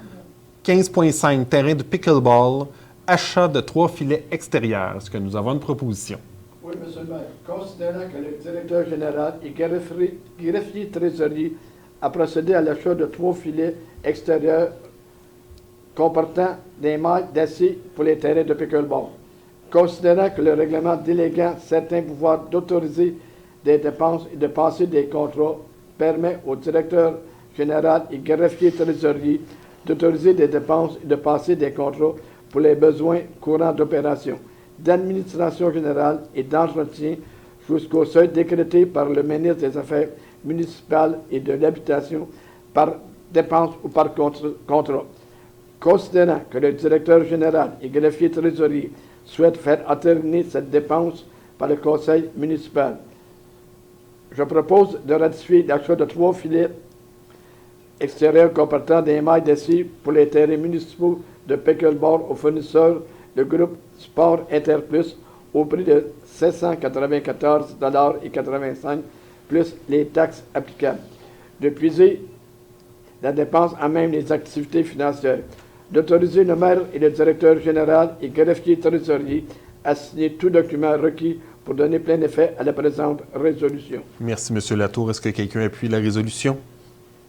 15.5, terrain de pickleball, achat de 3 filets extérieurs. Est-ce que nous avons une proposition? Oui, M. le maire. Considérant que le directeur général et greffier trésorier a procédé à l'achat de 3 filets extérieurs comportant des mailles d'acier pour les terrains de pickleball. Considérant que le règlement déléguant certains pouvoirs d'autoriser des dépenses et de passer des contrats permet au directeur général et greffier trésorier d'autoriser des dépenses et de passer des contrats pour les besoins courants d'opération, d'administration générale et d'entretien jusqu'au seuil décrété par le ministre des Affaires municipales et de l'Habitation par dépense ou par contrat. Considérant que le directeur général et greffier trésorier souhaitent faire entériner cette dépense par le conseil municipal, je propose de ratifier l'achat de 3 filets extérieurs comportant des mailles d'acier pour les terrains municipaux de pickleball au fournisseur, le groupe Sport Interplus, au prix de 794,85 $ plus les taxes applicables. De puiser la dépense à même les activités financières. D'autoriser le maire et le directeur général et greffier trésorier à signer tout document requis pour donner plein effet à la présente résolution. Merci, M. Latour. Est-ce que quelqu'un appuie la résolution?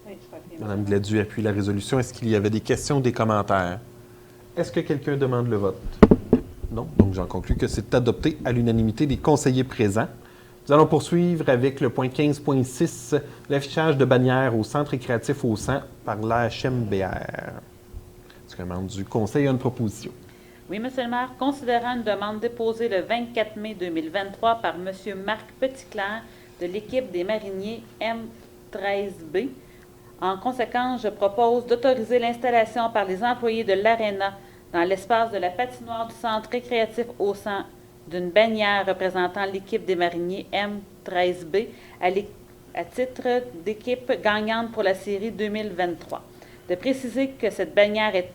Oui, je appuie. Mme Gladu appuie la résolution. Est-ce qu'il y avait des questions, des commentaires? Est-ce que quelqu'un demande le vote? Non. Donc, j'en conclus que c'est adopté à l'unanimité des conseillers présents. Nous allons poursuivre avec le point 15.6, l'affichage de bannières au centre récréatif au sang par l'AHMBR. Est-ce qu'un membre du conseil a une proposition? Oui, M. le maire, considérant une demande déposée le 24 mai 2023 par M. Marc Petitclerc de l'équipe des mariniers M13B, en conséquence, je propose d'autoriser l'installation par les employés de l'ARENA dans l'espace de la patinoire du centre récréatif au sang d'une bannière représentant l'équipe des mariniers M13B à titre d'équipe gagnante pour la série 2023. De préciser que cette bannière est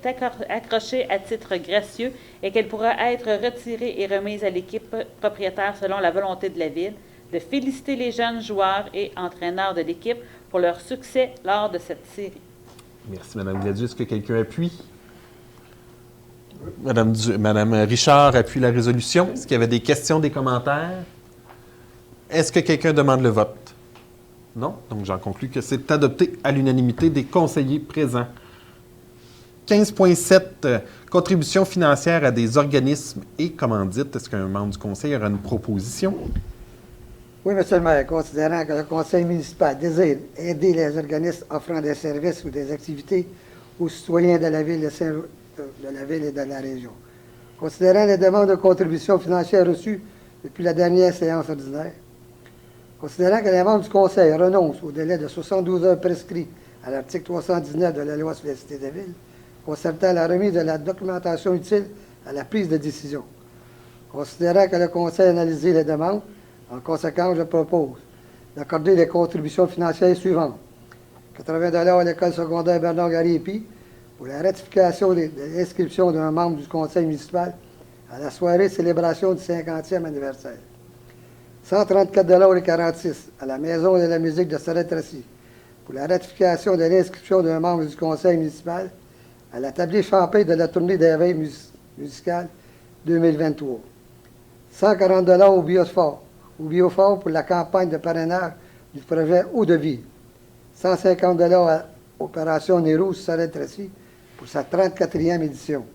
accrochée à titre gracieux et qu'elle pourra être retirée et remise à l'équipe propriétaire selon la volonté de la Ville, de féliciter les jeunes joueurs et entraîneurs de l'équipe pour leur succès lors de cette série. Merci, Mme Gladu. Est-ce que quelqu'un appuie? Mme Richard appuie la résolution. Est-ce qu'il y avait des questions, des commentaires? Est-ce que quelqu'un demande le vote? Non. Donc, j'en conclus que c'est adopté à l'unanimité des conseillers présents. 15.7, contribution financière à des organismes et commandites. Est-ce qu'un membre du conseil aura une proposition? Oui, M. le maire, considérant que le conseil municipal désire aider les organismes offrant des services ou des activités aux citoyens de la ville et de la région. Considérant les demandes de contribution financière reçues depuis la dernière séance ordinaire, Considérant que les membres du Conseil renoncent au délai de 72 heures prescrit à l'article 319 de la loi sur les cités des villes, concernant la remise de la documentation utile à la prise de décision. Considérant que le Conseil a analysé les demandes, en conséquence, je propose d'accorder les contributions financières suivantes. 80 $ à l'école secondaire Bernard-Gariepi pour la ratification de l'inscription d'un membre du Conseil municipal à la soirée célébration du 50e anniversaire. 134,46 $ à la Maison de la musique de Sorel-Tracy pour la ratification de l'inscription d'un membre du Conseil municipal à la tablée champêtre de la tournée des veilles musicales 2023. 140 $ au Biofort pour la campagne de parrainage du projet Eau de Vie. 150 $ à l'opération Nez-Rouge Sorel-Tracy pour sa 34e édition.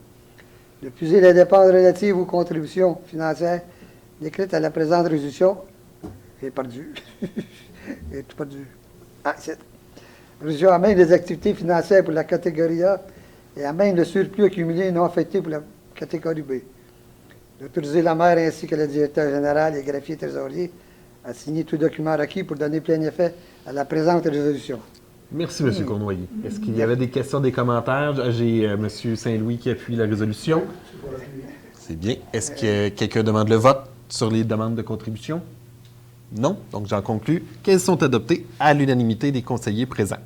De puiser les dépenses relatives aux contributions financières décrites à la présente résolution. J'ai perdu. J'ai tout perdu. Ah, c'est. Résolution amène des activités financières pour la catégorie A et amène le surplus accumulé non affecté pour la catégorie B. D'autoriser la maire ainsi que le directeur général et greffier trésorier à signer tout document requis pour donner plein effet à la présente résolution. Merci, M. Cournoyer. Est-ce qu'il y avait des questions, des commentaires? J'ai M. Saint-Louis qui appuie la résolution. C'est bien. Est-ce que quelqu'un demande le vote sur les demandes de contribution? Non. Donc, j'en conclus qu'elles sont adoptées à l'unanimité des conseillers présents.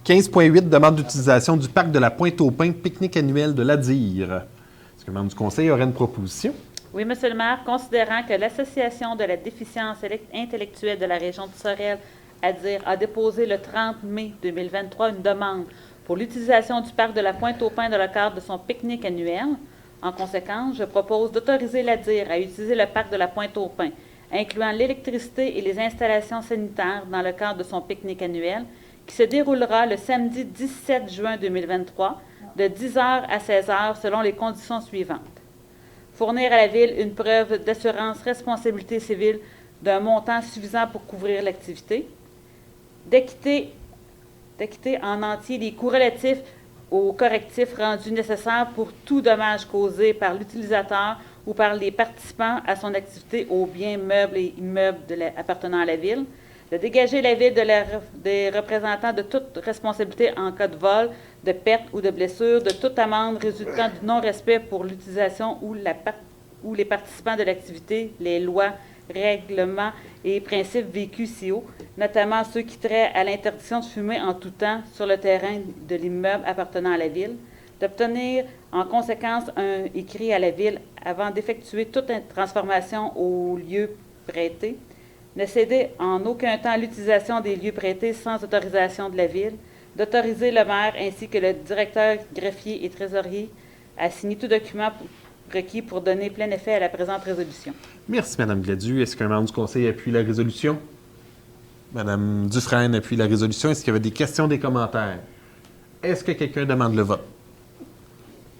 15.8, demande d'utilisation du parc de la Pointe-aux-Pins, pique-nique annuel de l'ADIR. Est-ce que le membre du conseil aurait une proposition? Oui, Monsieur le maire, considérant que l'Association de la déficience intellectuelle de la région de Sorel, ADIR, a déposé le 30 mai 2023 une demande pour l'utilisation du parc de la Pointe-aux-Pins dans le cadre de son pique-nique annuel. En conséquence, je propose d'autoriser l'ADIR à utiliser le parc de la Pointe-aux-Pins, incluant l'électricité et les installations sanitaires dans le cadre de son pique-nique annuel, qui se déroulera le samedi 17 juin 2023, de 10h à 16h selon les conditions suivantes. Fournir à la Ville une preuve d'assurance responsabilité civile d'un montant suffisant pour couvrir l'activité. D'acquitter en entier les coûts relatifs aux correctifs rendus nécessaires pour tout dommage causé par l'utilisateur ou par les participants à son activité aux biens meubles et immeubles appartenant à la Ville. De dégager la Ville des représentants de toute responsabilité en cas de vol, de perte ou de blessure, de toute amende résultant du non-respect pour l'utilisation ou les participants de l'activité, les lois, règlements et principes vécus si haut, notamment ceux qui traient à l'interdiction de fumer en tout temps sur le terrain de l'immeuble appartenant à la Ville, d'obtenir en conséquence un écrit à la Ville avant d'effectuer toute transformation au lieu prêté, ne céder en aucun temps l'utilisation des lieux prêtés sans autorisation de la Ville, d'autoriser le maire ainsi que le directeur greffier et trésorier à signer tout document requis pour donner plein effet à la présente résolution. Merci, Mme Gladu. Est-ce qu'un membre du conseil appuie la résolution? Mme Dufresne appuie la résolution. Est-ce qu'il y avait des questions, des commentaires? Est-ce que quelqu'un demande le vote?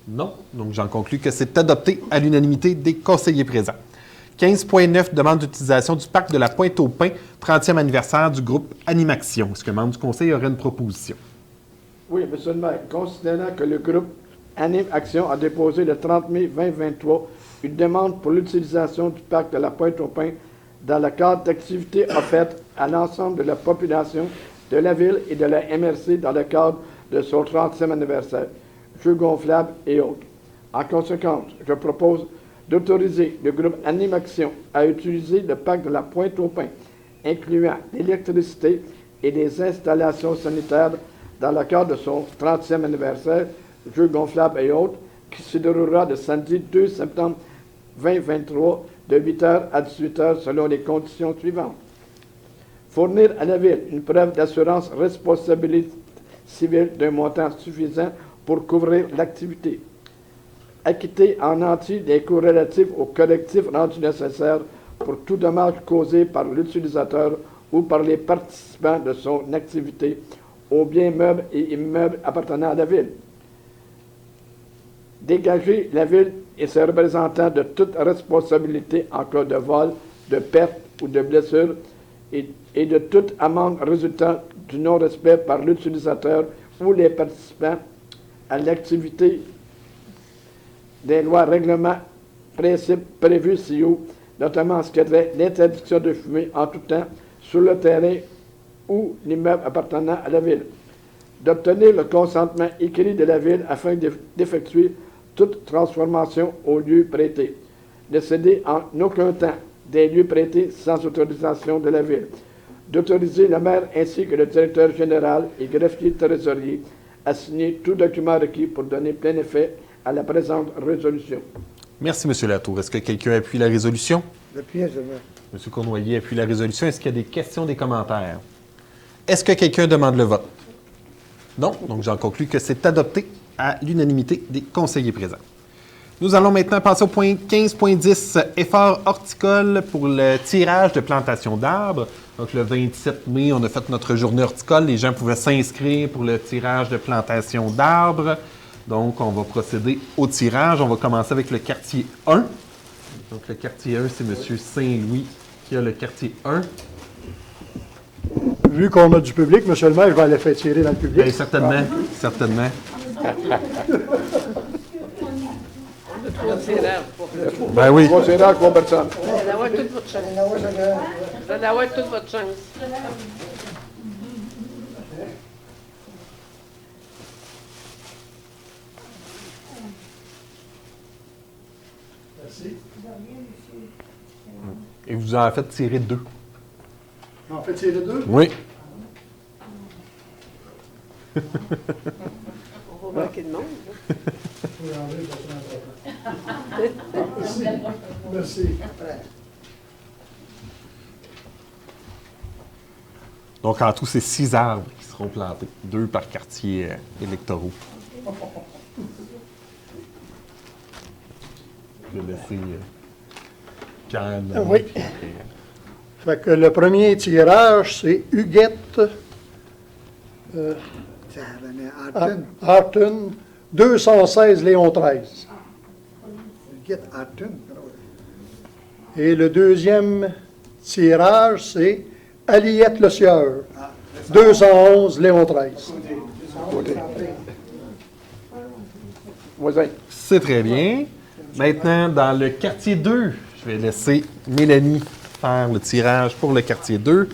Non. Donc, j'en conclus que c'est adopté à l'unanimité des conseillers présents. 15.9, demande d'utilisation du parc de la Pointe-aux-Pins, 30e anniversaire du groupe Animaction. Est-ce qu'un membre du conseil aurait une proposition? Oui, M. le maire, considérant que le groupe Animaction a déposé le 30 mai 2023 une demande pour l'utilisation du parc de la Pointe-aux-Pins dans le cadre d'activités offertes à l'ensemble de la population de la Ville et de la MRC dans le cadre de son 30e anniversaire, jeux gonflables et autres. En conséquence, je propose d'autoriser le groupe Animaction à utiliser le parc de la Pointe-aux-Pins, incluant l'électricité et les installations sanitaires dans le cadre de son 30e anniversaire, jeux gonflables et autres, qui se déroulera le samedi 2 septembre 2023 de 8h à 18h selon les conditions suivantes. Fournir à la Ville une preuve d'assurance responsabilité civile d'un montant suffisant pour couvrir l'activité. Acquitter en entier des coûts relatifs aux collectifs rendus nécessaires pour tout dommage causé par l'utilisateur ou par les participants de son activité aux biens meubles et immeubles appartenant à la Ville. Dégager la Ville et ses représentants de toute responsabilité en cas de vol, de perte ou de blessure et de toute amende résultant du non-respect par l'utilisateur ou les participants à l'activité des lois, règlements, principes prévus ci-haut, notamment en ce qui est l'interdiction de fumer en tout temps sur le terrain ou l'immeuble appartenant à la ville. D'obtenir le consentement écrit de la ville afin d'effectuer toute transformation au lieu prêté. De céder en aucun temps des lieux prêtés sans autorisation de la ville. D'autoriser le maire ainsi que le directeur général et greffier trésorier à signer tout document requis pour donner plein effet à la présente résolution. Merci, M. Latour. Est-ce que quelqu'un appuie la résolution? J'appuie, je veux. M. Cournoyer appuie la résolution. Est-ce qu'il y a des questions, des commentaires? Est-ce que quelqu'un demande le vote? Non. Donc, j'en conclus que c'est adopté à l'unanimité des conseillers présents. Nous allons maintenant passer au point 15.10, effort horticole pour le tirage de plantation d'arbres. Donc, le 27 mai, on a fait notre journée horticole. Les gens pouvaient s'inscrire pour le tirage de plantation d'arbres. Donc, on va procéder au tirage. On va commencer avec le quartier 1. Donc, le quartier 1, c'est M. Saint-Louis qui a le quartier 1. Vu qu'on a du public, M. le maire, je vais aller faire tirer dans le public. Bien, certainement, certainement. Trois tirages. Ben oui. 3 tirages, 3 personnes. Vous allez avoir toute votre chance. Vous allez avoir toute votre chance. Merci. Et vous en faites tirer 2. On fait tirer 2? Oui. On va manquer de monde. Merci. Merci. Donc, en tout, c'est 6 arbres qui seront plantés. 2 par quartier électoraux. Je vais laisser Pierre. Oui. Fait que le premier tirage, c'est Huguette Arton. Harton, 216 Léon 13. Get Arton. Et le deuxième tirage, c'est Aliette Le Sieur, 211 Léon 13. Voisin. C'est très bien. Maintenant, dans le quartier 2, je vais laisser Mélanie faire le tirage pour le quartier 2.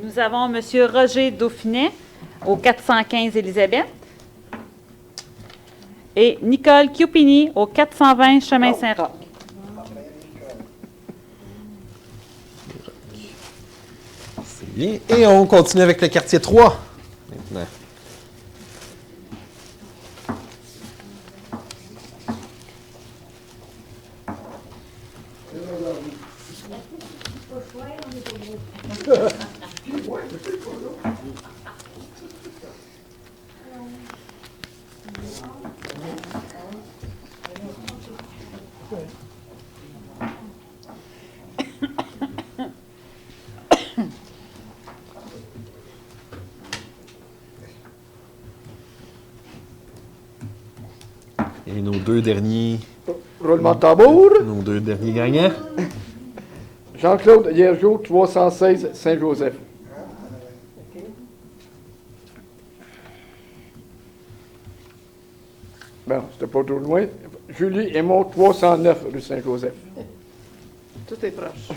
Nous avons M. Roger Dauphinet au 415 Élisabeth et Nicole Chiopini au 420 Chemin Saint-Roch. C'est bien. Et on continue avec le quartier 3. Maintenant. Et nos deux derniers Roulement de tambour. gagnants. Jean-Claude Hiergeau, 316 Saint-Joseph. Bon, c'était pas trop loin. Julie Aymon, 309 rue Saint-Joseph. Tout est proche.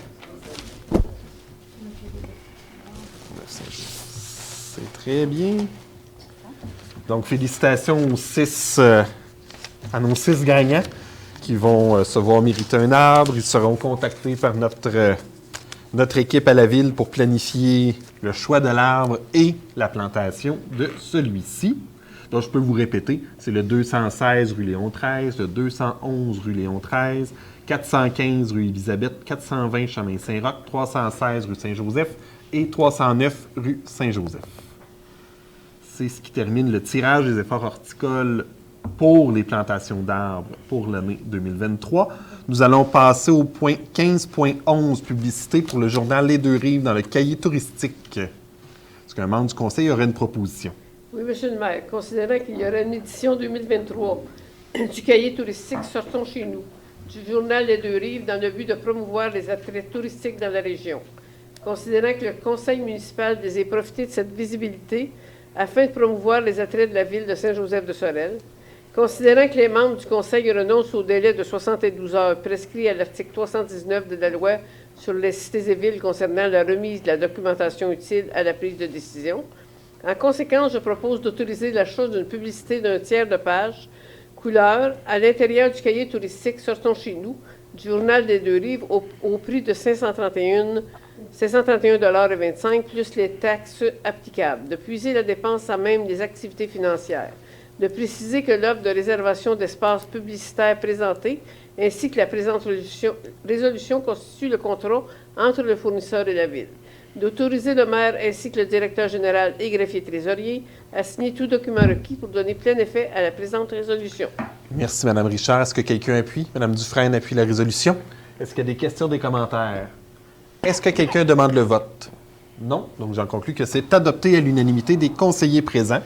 C'est très bien. Donc, félicitations aux 6 gagnants qui vont se voir mériter un arbre. Ils seront contactés par notre équipe à la ville pour planifier le choix de l'arbre et la plantation de celui-ci. Donc, je peux vous répéter, c'est le 216 rue Léon 13, le 211 rue Léon 13, 415 rue Élisabeth, 420 Chemin Saint-Roch, 316 rue Saint-Joseph et 309 rue Saint-Joseph. C'est ce qui termine le tirage des efforts horticoles pour les plantations d'arbres pour l'année 2023. Nous allons passer au point 15.11, publicité pour le journal Les Deux Rives dans le cahier touristique. Est-ce qu'un membre du conseil aurait une proposition? Oui, Monsieur le maire, considérant qu'il y aura une édition 2023 du cahier touristique Sortons chez nous, du journal Les Deux Rives, dans le but de promouvoir les attraits touristiques dans la région. Considérant que le conseil municipal désire profiter de cette visibilité afin de promouvoir les attraits de la ville de Saint-Joseph-de-Sorel. Considérant que les membres du conseil renoncent au délai de 72 heures prescrit à l'article 319 de la loi sur les cités et villes concernant la remise de la documentation utile à la prise de décision. En conséquence, je propose d'autoriser l'achat d'une publicité d'un tiers de page couleur à l'intérieur du cahier touristique Sortons chez nous, du journal des Deux Rives, au prix de 531,25 plus les taxes applicables, de puiser la dépense à même des activités financières, de préciser que l'offre de réservation d'espace publicitaire présentée ainsi que la présente résolution constitue le contrat entre le fournisseur et la ville, d'autoriser le maire ainsi que le directeur général et greffier trésorier à signer tout document requis pour donner plein effet à la présente résolution. Merci, Mme Richard. Est-ce que quelqu'un appuie? Mme Dufresne appuie la résolution. Est-ce qu'il y a des questions, des commentaires? Est-ce que quelqu'un demande le vote? Non. Donc, j'en conclus que c'est adopté à l'unanimité des conseillers présents.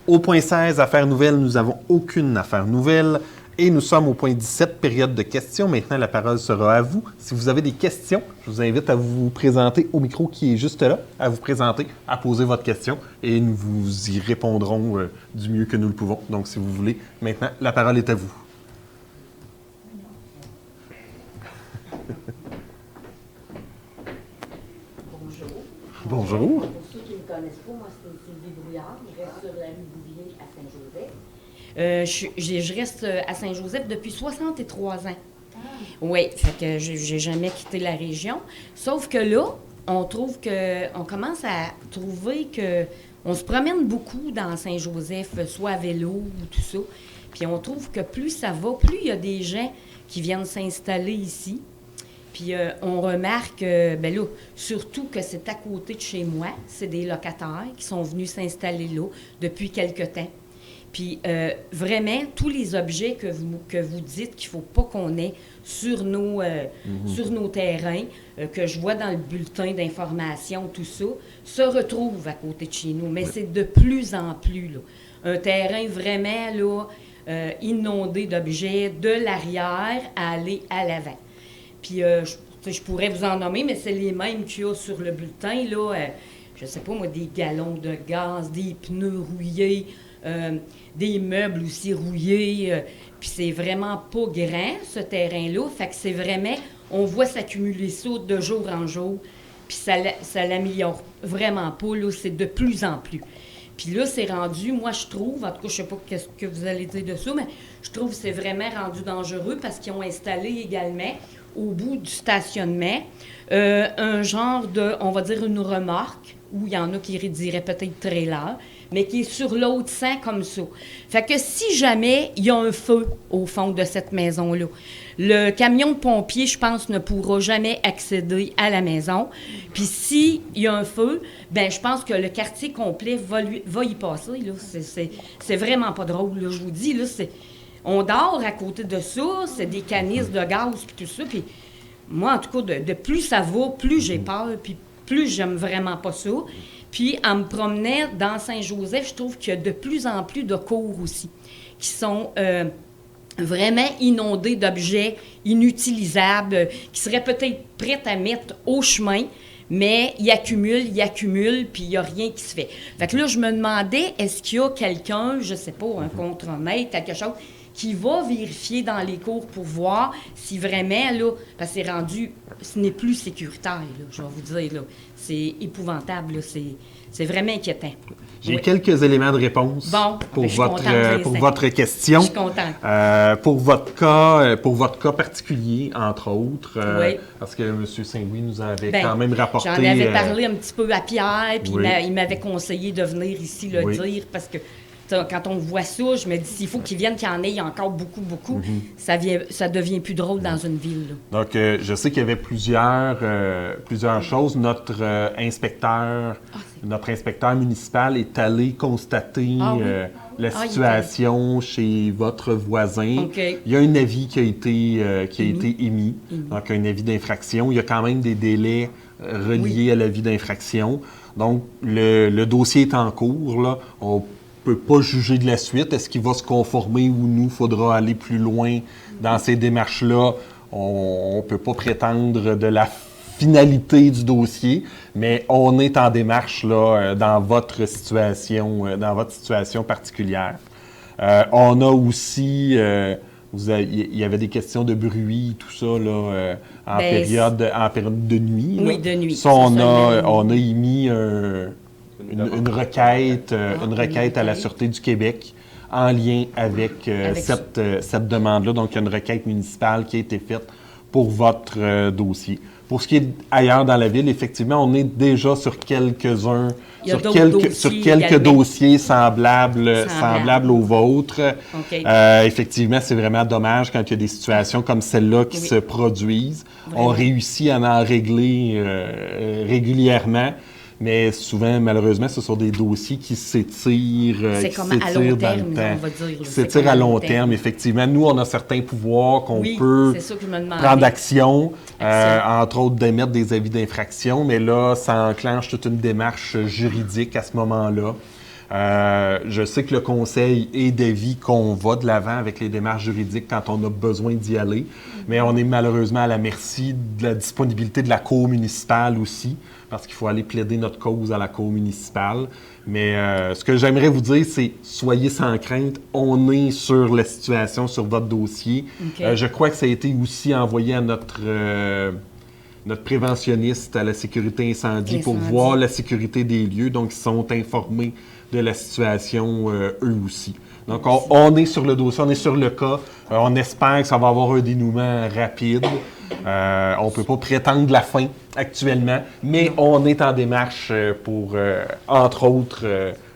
Au point 16, affaires nouvelles, nous n'avons aucune affaire nouvelle. Et nous sommes au point 17, période de questions. Maintenant, la parole sera à vous. Si vous avez des questions, je vous invite à vous présenter au micro qui est juste là, à vous présenter, à poser votre question et nous vous y répondrons du mieux que nous le pouvons. Donc, si vous voulez, maintenant, la parole est à vous. Bonjour. Bonjour. Pour ceux qui ne me connaissent pas, moi, c'est Sylvie Brouillard. Je reste sur la rue Bouvier à Saint-Joseph. Je reste à Saint-Joseph depuis 63 ans. Oui, fait que j'ai jamais quitté la région. Sauf que là, on commence à trouver que on se promène beaucoup dans Saint-Joseph, soit à vélo ou tout ça. Puis on trouve que plus ça va, plus il y a des gens qui viennent s'installer ici. Puis on remarque, ben là, surtout que c'est à côté de chez moi. C'est des locataires qui sont venus s'installer là depuis quelque temps. Puis vraiment, tous les objets que vous dites qu'il ne faut pas qu'on ait sur nos terrains, que je vois dans le bulletin d'information, tout ça, se retrouvent à côté de chez nous. Mais c'est de plus en plus, là. Un terrain vraiment, là, inondé d'objets de l'arrière à aller à l'avant. Puis je pourrais vous en nommer, mais c'est les mêmes qu'il y a sur le bulletin, là. Je sais pas, moi, des galons de gaz, des pneus rouillés, des meubles aussi rouillés, puis c'est vraiment pas grand, ce terrain-là, fait que c'est vraiment, on voit s'accumuler ça de jour en jour, puis ça l'améliore vraiment pas, là, c'est de plus en plus. Puis là, c'est rendu, moi, je trouve, en tout cas, je sais pas qu'est-ce que vous allez dire de ça, mais je trouve que c'est vraiment rendu dangereux parce qu'ils ont installé également, au bout du stationnement, un genre de, on va dire, une remorque, où il y en a qui diraient peut-être trailer, mais qui est sur l'autre sang comme ça. Fait que si jamais il y a un feu au fond de cette maison-là, le camion de pompiers, je pense, ne pourra jamais accéder à la maison. Puis s'il y a un feu, ben je pense que le quartier complet va y passer. Là. C'est vraiment pas drôle, là, je vous dis. Là, on dort à côté de ça, c'est des canisses de gaz puis tout ça. Puis moi, en tout cas, de plus ça va, plus j'ai peur, puis plus j'aime vraiment pas ça. Puis, en me promenant dans Saint-Joseph, je trouve qu'il y a de plus en plus de cours aussi, qui sont vraiment inondés d'objets inutilisables, qui seraient peut-être prêts à mettre au chemin, mais ils accumulent, puis il n'y a rien qui se fait. Fait que là, je me demandais, est-ce qu'il y a quelqu'un, je sais pas, un contremaître, quelque chose, qui va vérifier dans les cours pour voir si vraiment, là, parce que c'est rendu, ce n'est plus sécuritaire, là, je vais vous dire, là. C'est épouvantable, là, c'est vraiment inquiétant. J'ai quelques éléments de réponse pour votre question. Je suis contente. Pour votre cas particulier, entre autres, parce que M. Saint-Louis nous avait quand même rapporté... J'en avais parlé un petit peu à Pierre, puis il m'avait conseillé de venir ici le dire, parce que quand on voit ça, je me dis, s'il faut qu'ils viennent, qu'il y en ait encore beaucoup, ça devient plus drôle dans une ville. Là. Donc, je sais qu'il y avait plusieurs choses. Notre inspecteur municipal est allé constater la situation chez votre voisin. Okay. Il y a un avis qui a été émis, donc un avis d'infraction. Il y a quand même des délais reliés à l'avis d'infraction. Donc, le dossier est en cours, là. On ne peut pas juger de la suite. Est-ce qu'il va se conformer ou nous, il faudra aller plus loin dans ces démarches-là? On ne peut pas prétendre de la finalité du dossier, mais on est en démarche là, dans votre situation particulière. On a aussi, il y avait des questions de bruit, tout ça, là, en période de nuit. Oui, là. de nuit. Ça, on a émis une requête à la Sûreté du Québec en lien avec cette demande-là. Donc, il y a une requête municipale qui a été faite pour votre dossier. Pour ce qui est ailleurs dans la ville, effectivement, on est déjà sur quelques-uns, sur quelques dossiers semblables aux vôtres. Okay. Effectivement, c'est vraiment dommage quand il y a des situations comme celle-là qui se produisent. Vraiment. On réussit à en régler régulièrement. Mais souvent, malheureusement, ce sont des dossiers qui s'étirent à long terme, on va dire. Qui s'étirent à long terme, effectivement. Nous, on a certains pouvoirs qu'on peut prendre action, entre autres d'émettre des avis d'infraction, mais là, ça enclenche toute une démarche juridique à ce moment-là. Je sais que le conseil est d'avis qu'on va de l'avant avec les démarches juridiques quand on a besoin d'y aller, mais on est malheureusement à la merci de la disponibilité de la cour municipale aussi, parce qu'il faut aller plaider notre cause à la cour municipale. Mais ce que j'aimerais vous dire, c'est soyez sans crainte, on est sur la situation, sur votre dossier. Okay. Je crois que ça a été aussi envoyé à notre préventionniste à la sécurité incendie pour voir la sécurité des lieux, donc ils sont informés de la situation eux aussi. Donc, on est sur le dossier, on est sur le cas. On espère que ça va avoir un dénouement rapide. On ne peut pas prétendre la fin actuellement, mais on est en démarche pour, entre autres,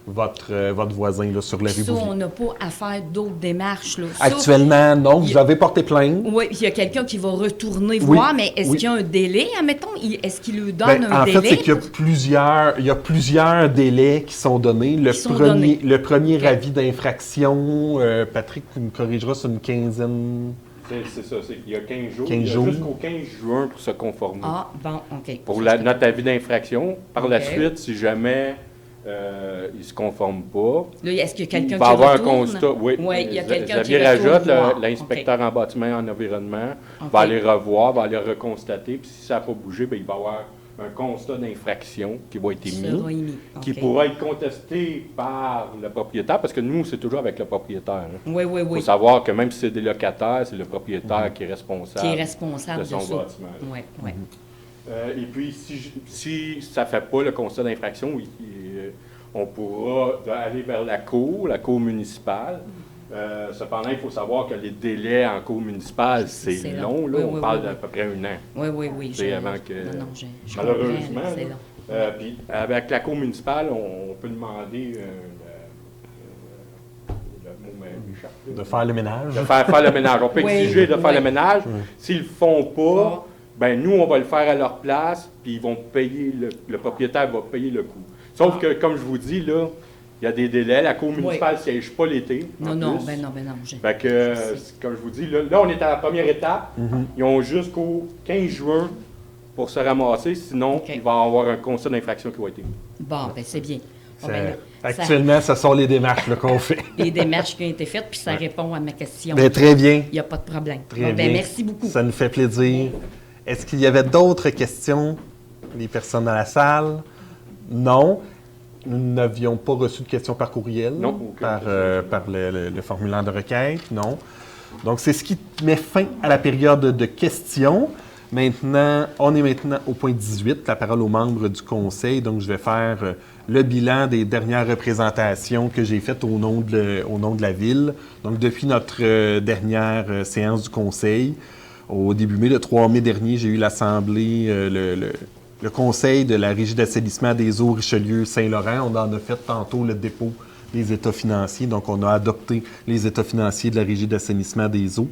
votre voisin là, sur la rue Bouvier. On n'a pas à faire d'autres démarches. Là. Actuellement, non. Vous avez porté plainte. Oui, il y a quelqu'un qui va retourner voir, mais est-ce qu'il y a un délai, admettons? Est-ce qu'il lui donne un délai? En fait, c'est qu'il y a plusieurs délais qui sont donnés. Le premier avis d'infraction, Patrick me corrigera, c'est une quinzaine... C'est ça, il y a 15 jours. 15 jours. Jusqu'au 15 juin pour se conformer. Ah, bon, OK. Pour notre avis d'infraction. Par la suite, si jamais il ne se conforme pas, là, est-ce qu'il y a quelqu'un il va avoir un constat. Oui, il y a quelqu'un qui rajoute, l'inspecteur en bâtiment et en environnement, va aller revoir, va aller reconstater. Puis si ça n'a pas bougé, bien, il va y avoir un constat d'infraction qui va être émis, qui pourra être contesté par le propriétaire, parce que nous, c'est toujours avec le propriétaire. Oui. Il faut savoir que même si c'est des locataires, c'est le propriétaire qui est responsable, de son bâtiment. Oui. Et puis, si ça ne fait pas le constat d'infraction, on pourra aller vers la cour municipale. Cependant, il faut savoir que les délais en cour municipale, c'est long. Là, on parle d'à peu près 1 an. Oui. C'est avant que, malheureusement, c'est long. Puis avec la cour municipale, on peut demander de faire le ménage. De faire le ménage. On peut exiger de faire le ménage. S'ils ne le font pas, ben nous, on va le faire à leur place, puis ils vont payer, le propriétaire va payer le coût. Sauf que, comme je vous dis, là, il y a des délais. La cour municipale ne siège pas l'été. Non. Fait que, comme je vous dis, là, on est à la première étape. Ils ont jusqu'au 15 juin pour se ramasser. Sinon, il va y avoir un constat d'infraction qui va être émis. Bon, bien, c'est bien. Actuellement, ce sont les démarches qu'on fait. Les démarches qui ont été faites, puis ça répond à ma question. Bien, très bien. Il n'y a pas de problème. Très bien. Merci beaucoup. Ça nous fait plaisir. Est-ce qu'il y avait d'autres questions des personnes dans la salle? Non. Nous n'avions pas reçu de questions par courriel, par le formulaire de requête, non. Donc, c'est ce qui met fin à la période de questions. Maintenant, on est maintenant au point 18, la parole aux membres du conseil. Donc, je vais faire le bilan des dernières représentations que j'ai faites au nom de la ville. Donc, depuis notre dernière séance du conseil, au début mai, le 3 mai dernier, j'ai eu l'assemblée, le conseil de la Régie d'assainissement des eaux Richelieu-Saint-Laurent. On en a fait tantôt le dépôt des états financiers. Donc, on a adopté les états financiers de la Régie d'assainissement des eaux.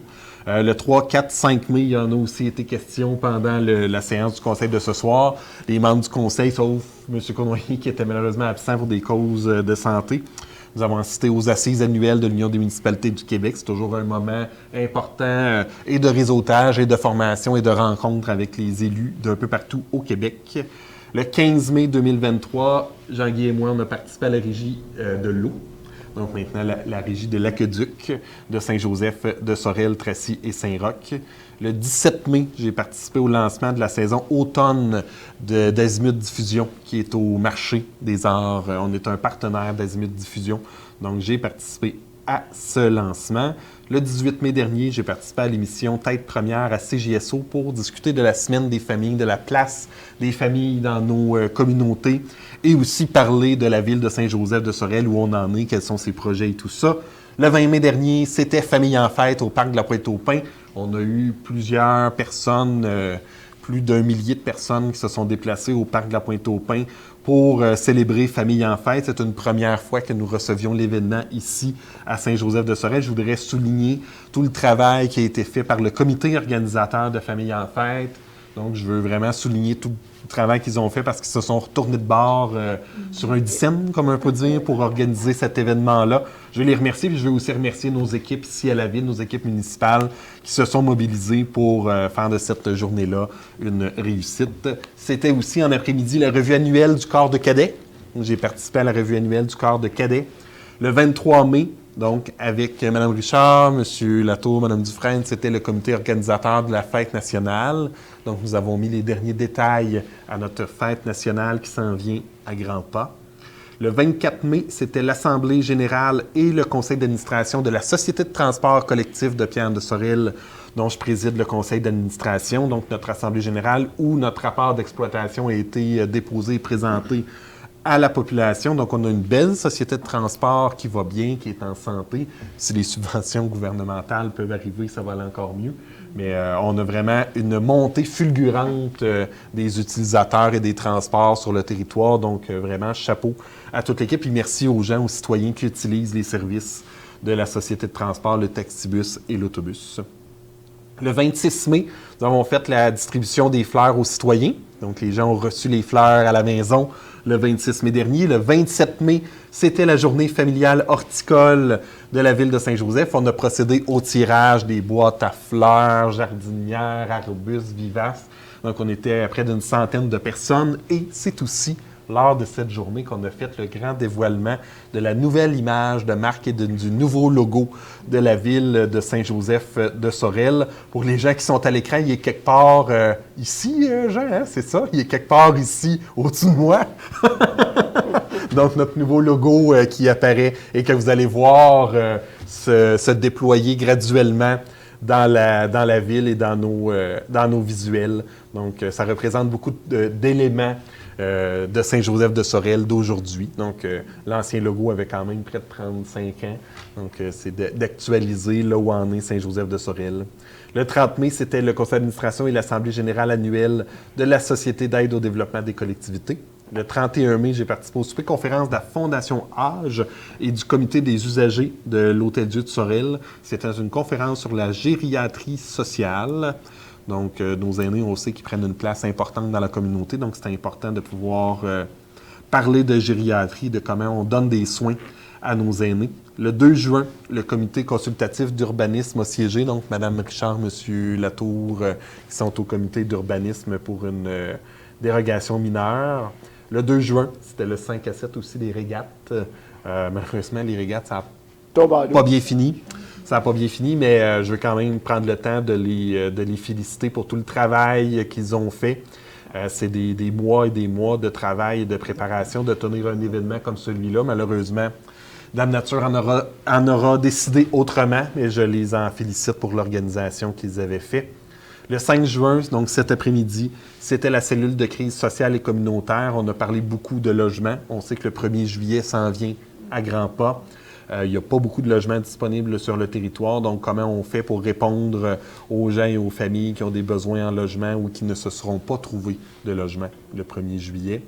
Le 3, 4, 5 mai, il y en a aussi été question pendant la séance du conseil de ce soir. Les membres du conseil, sauf M. Cournoyer, qui était malheureusement absent pour des causes de santé, Nous avons assisté aux assises annuelles de l'Union des municipalités du Québec. C'est toujours un moment important et de réseautage et de formation et de rencontre avec les élus d'un peu partout au Québec. Le 15 mai 2023, Jean-Guy et moi, on a participé à la régie de l'eau. Donc maintenant, la régie de l'aqueduc de Saint-Joseph, de Sorel, Tracy et Saint-Roch. Le 17 mai, j'ai participé au lancement de la saison automne d'Azimut Diffusion, qui est au marché des arts. On est un partenaire d'Azimut Diffusion. Donc, j'ai participé à ce lancement. Le 18 mai dernier, j'ai participé à l'émission Tête première à CJSO pour discuter de la semaine des familles, de la place des familles dans nos communautés et aussi parler de la ville de Saint-Joseph de Sorel, où on en est, quels sont ses projets et tout ça. Le 20 mai dernier, c'était Famille en fête au parc de la Pointe-aux-Pins. On a eu plusieurs personnes, plus d'1 millier de personnes qui se sont déplacées au parc de la Pointe-aux-Pins pour célébrer Famille en fête. C'est une première fois que nous recevions l'événement ici à Saint-Joseph de Sorel. Je voudrais souligner tout le travail qui a été fait par le comité organisateur de Famille en fête. Donc, je veux vraiment souligner tout le travail qu'ils ont fait parce qu'ils se sont retournés de bord sur un dixaine, comme on peut dire, pour organiser cet événement-là. Je vais les remercier, puis je vais aussi remercier nos équipes ici à la ville, nos équipes municipales qui se sont mobilisées pour faire de cette journée-là une réussite. C'était aussi en après-midi la revue annuelle du corps de cadets. J'ai participé à la revue annuelle du corps de cadets. Le 23 mai, donc, avec Mme Richard, M. Latour, Mme Dufresne, c'était le comité organisateur de la fête nationale. Donc, nous avons mis les derniers détails à notre fête nationale qui s'en vient à grands pas. Le 24 mai, c'était l'Assemblée générale et le conseil d'administration de la Société de transport collectif de Pierre de Sorel, dont je préside le conseil d'administration. Donc, notre Assemblée générale où notre rapport d'exploitation a été déposé et présenté à la population. Donc, on a une belle société de transport qui va bien, qui est en santé. Si les subventions gouvernementales peuvent arriver, ça va aller encore mieux. Mais on a vraiment une montée fulgurante des utilisateurs et des transports sur le territoire. Donc, vraiment, chapeau à toute l'équipe. Et merci aux gens, aux citoyens qui utilisent les services de la société de transport, le taxibus et l'autobus. Le 26 mai, nous avons fait la distribution des fleurs aux citoyens. Donc, les gens ont reçu les fleurs à la maison le 26 mai dernier. Le 27 mai, c'était la journée familiale horticole de la ville de Saint-Joseph. On a procédé au tirage des boîtes à fleurs, jardinières, arbustes, vivaces. Donc, on était à près d'une centaine de personnes. Et c'est aussi lors de cette journée qu'on a fait le grand dévoilement de la nouvelle image de marque et du nouveau logo de la ville de Saint-Joseph de Sorel. Pour les gens qui sont à l'écran, il est quelque part ici, Jean, hein? C'est ça? Il est quelque part ici, au-dessus de moi. Donc, notre nouveau logo qui apparaît et que vous allez voir se déployer graduellement dans la ville et dans nos visuels. Donc, ça représente beaucoup d'éléments de Saint-Joseph de Sorel d'aujourd'hui. Donc, l'ancien logo avait quand même près de 35 ans. Donc, c'est d'actualiser là où en est Saint-Joseph de Sorel. Le 30 mai, c'était le conseil d'administration et l'Assemblée générale annuelle de la Société d'aide au développement des collectivités. Le 31 mai, j'ai participé au souper conférence de la Fondation Âge et du comité des usagers de l'Hôtel-Dieu de Sorel. C'était une conférence sur la gériatrie sociale. Donc, nos aînés, on sait qu'ils prennent une place importante dans la communauté. Donc, c'est important de pouvoir parler de gériatrie, de comment on donne des soins à nos aînés. Le 2 juin, le comité consultatif d'urbanisme a siégé. Donc, Mme Richard, M. Latour, qui sont au comité d'urbanisme pour une dérogation mineure. Le 2 juin, c'était le 5 à 7 aussi des régates. Malheureusement, les régates, ça n'a pas bien fini. Ça n'a pas bien fini, mais je veux quand même prendre le temps de les féliciter pour tout le travail qu'ils ont fait. C'est des mois et des mois de travail et de préparation de tenir un événement comme celui-là. Malheureusement, Dame Nature en aura décidé autrement, mais je les en félicite pour l'organisation qu'ils avaient fait. Le 5 juin, donc cet après-midi, c'était la cellule de crise sociale et communautaire. On a parlé beaucoup de logement. On sait que le 1er juillet s'en vient à grands pas. Il n'y a pas beaucoup de logements disponibles sur le territoire. Donc, comment on fait pour répondre aux gens et aux familles qui ont des besoins en logement ou qui ne se seront pas trouvés de logement le 1er juillet?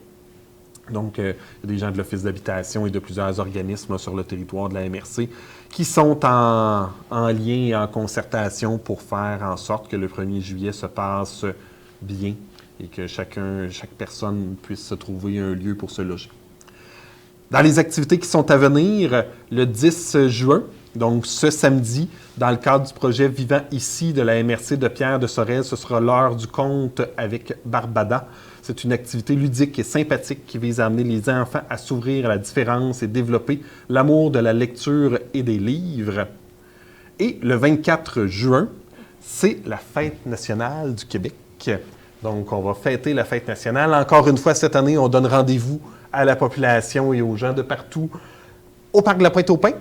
Donc, il y a des gens de l'Office d'habitation et de plusieurs organismes sur le territoire de la MRC qui sont en lien et en concertation pour faire en sorte que le 1er juillet se passe bien et que chaque personne puisse se trouver un lieu pour se loger. Dans les activités qui sont à venir, le 10 juin, donc ce samedi, dans le cadre du projet Vivant ici de la MRC de Pierre de Sorel, ce sera l'heure du conte avec Barbada. C'est une activité ludique et sympathique qui vise à amener les enfants à s'ouvrir à la différence et développer l'amour de la lecture et des livres. Et le 24 juin, c'est la Fête nationale du Québec. Donc, on va fêter la Fête nationale. Encore une fois, cette année, on donne rendez-vous à la population et aux gens de partout au Parc de la Pointe-aux-Pins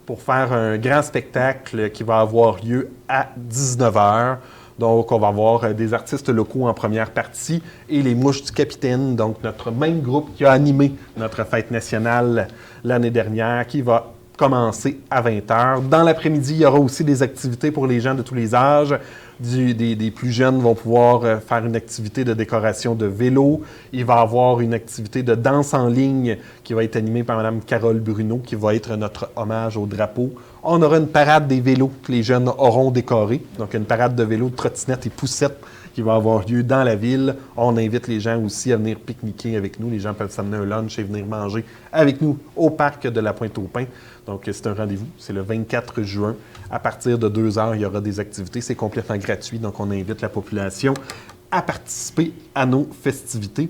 pour faire un grand spectacle qui va avoir lieu à 19h. Donc, on va avoir des artistes locaux en première partie et les Mouches du Capitaine, donc notre même groupe qui a animé notre Fête nationale l'année dernière, qui va commencer à 20h. Dans l'après-midi, il y aura aussi des activités pour les gens de tous les âges. Des plus jeunes vont pouvoir faire une activité de décoration de vélo. Il va y avoir une activité de danse en ligne qui va être animée par Mme Carole Bruno, qui va être notre hommage au drapeau. On aura une parade des vélos que les jeunes auront décorés. Donc, une parade de vélos, de trottinettes et poussettes qui va avoir lieu dans la ville. On invite les gens aussi à venir pique-niquer avec nous. Les gens peuvent s'amener un lunch et venir manger avec nous au Parc de la Pointe-aux-Pins. Donc, c'est un rendez-vous. C'est le 24 juin. À partir de 2h, il y aura des activités. C'est complètement gratuit. Donc, on invite la population à participer à nos festivités.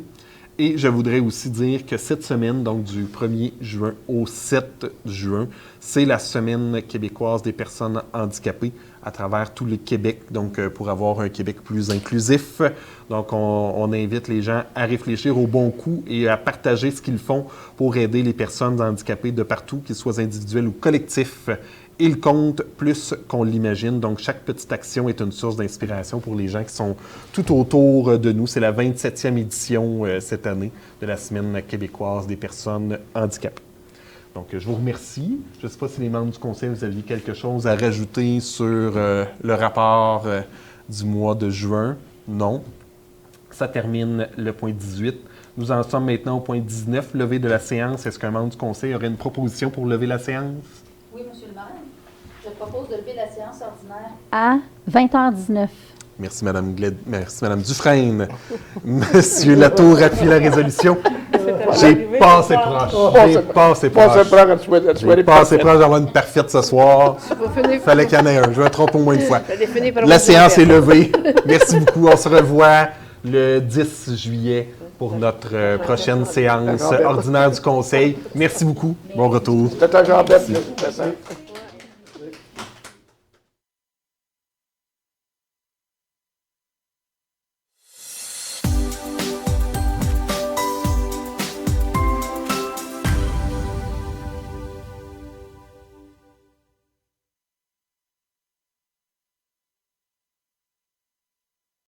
Et je voudrais aussi dire que cette semaine, donc du 1er juin au 7 juin, c'est la Semaine québécoise des personnes handicapées à travers tout le Québec, donc pour avoir un Québec plus inclusif. Donc, on invite les gens à réfléchir au bon coup et à partager ce qu'ils font pour aider les personnes handicapées de partout, qu'ils soient individuels ou collectifs. Ils comptent plus qu'on l'imagine. Donc, chaque petite action est une source d'inspiration pour les gens qui sont tout autour de nous. C'est la 27e édition cette année de la Semaine québécoise des personnes handicapées. Donc, je vous remercie. Je ne sais pas si les membres du conseil, vous aviez quelque chose à rajouter sur le rapport du mois de juin. Non. Ça termine le point 18. Nous en sommes maintenant au point 19, levée de la séance. Est-ce qu'un membre du conseil aurait une proposition pour lever la séance? Oui, M. le maire. Je propose de lever la séance ordinaire à 20h19. Merci, Mme Merci, Mme Dufresne. Monsieur Latour appuie la résolution. J'ai passé proche. J'ai passé proche d'avoir une parfaite ce soir. Il fallait qu'il y en ait un. Je vais me tromper au moins une fois. La séance est levée. Merci beaucoup. On se revoit le 10 juillet pour notre prochaine séance ordinaire du conseil. Merci beaucoup. Bon retour. C'était un grand bête.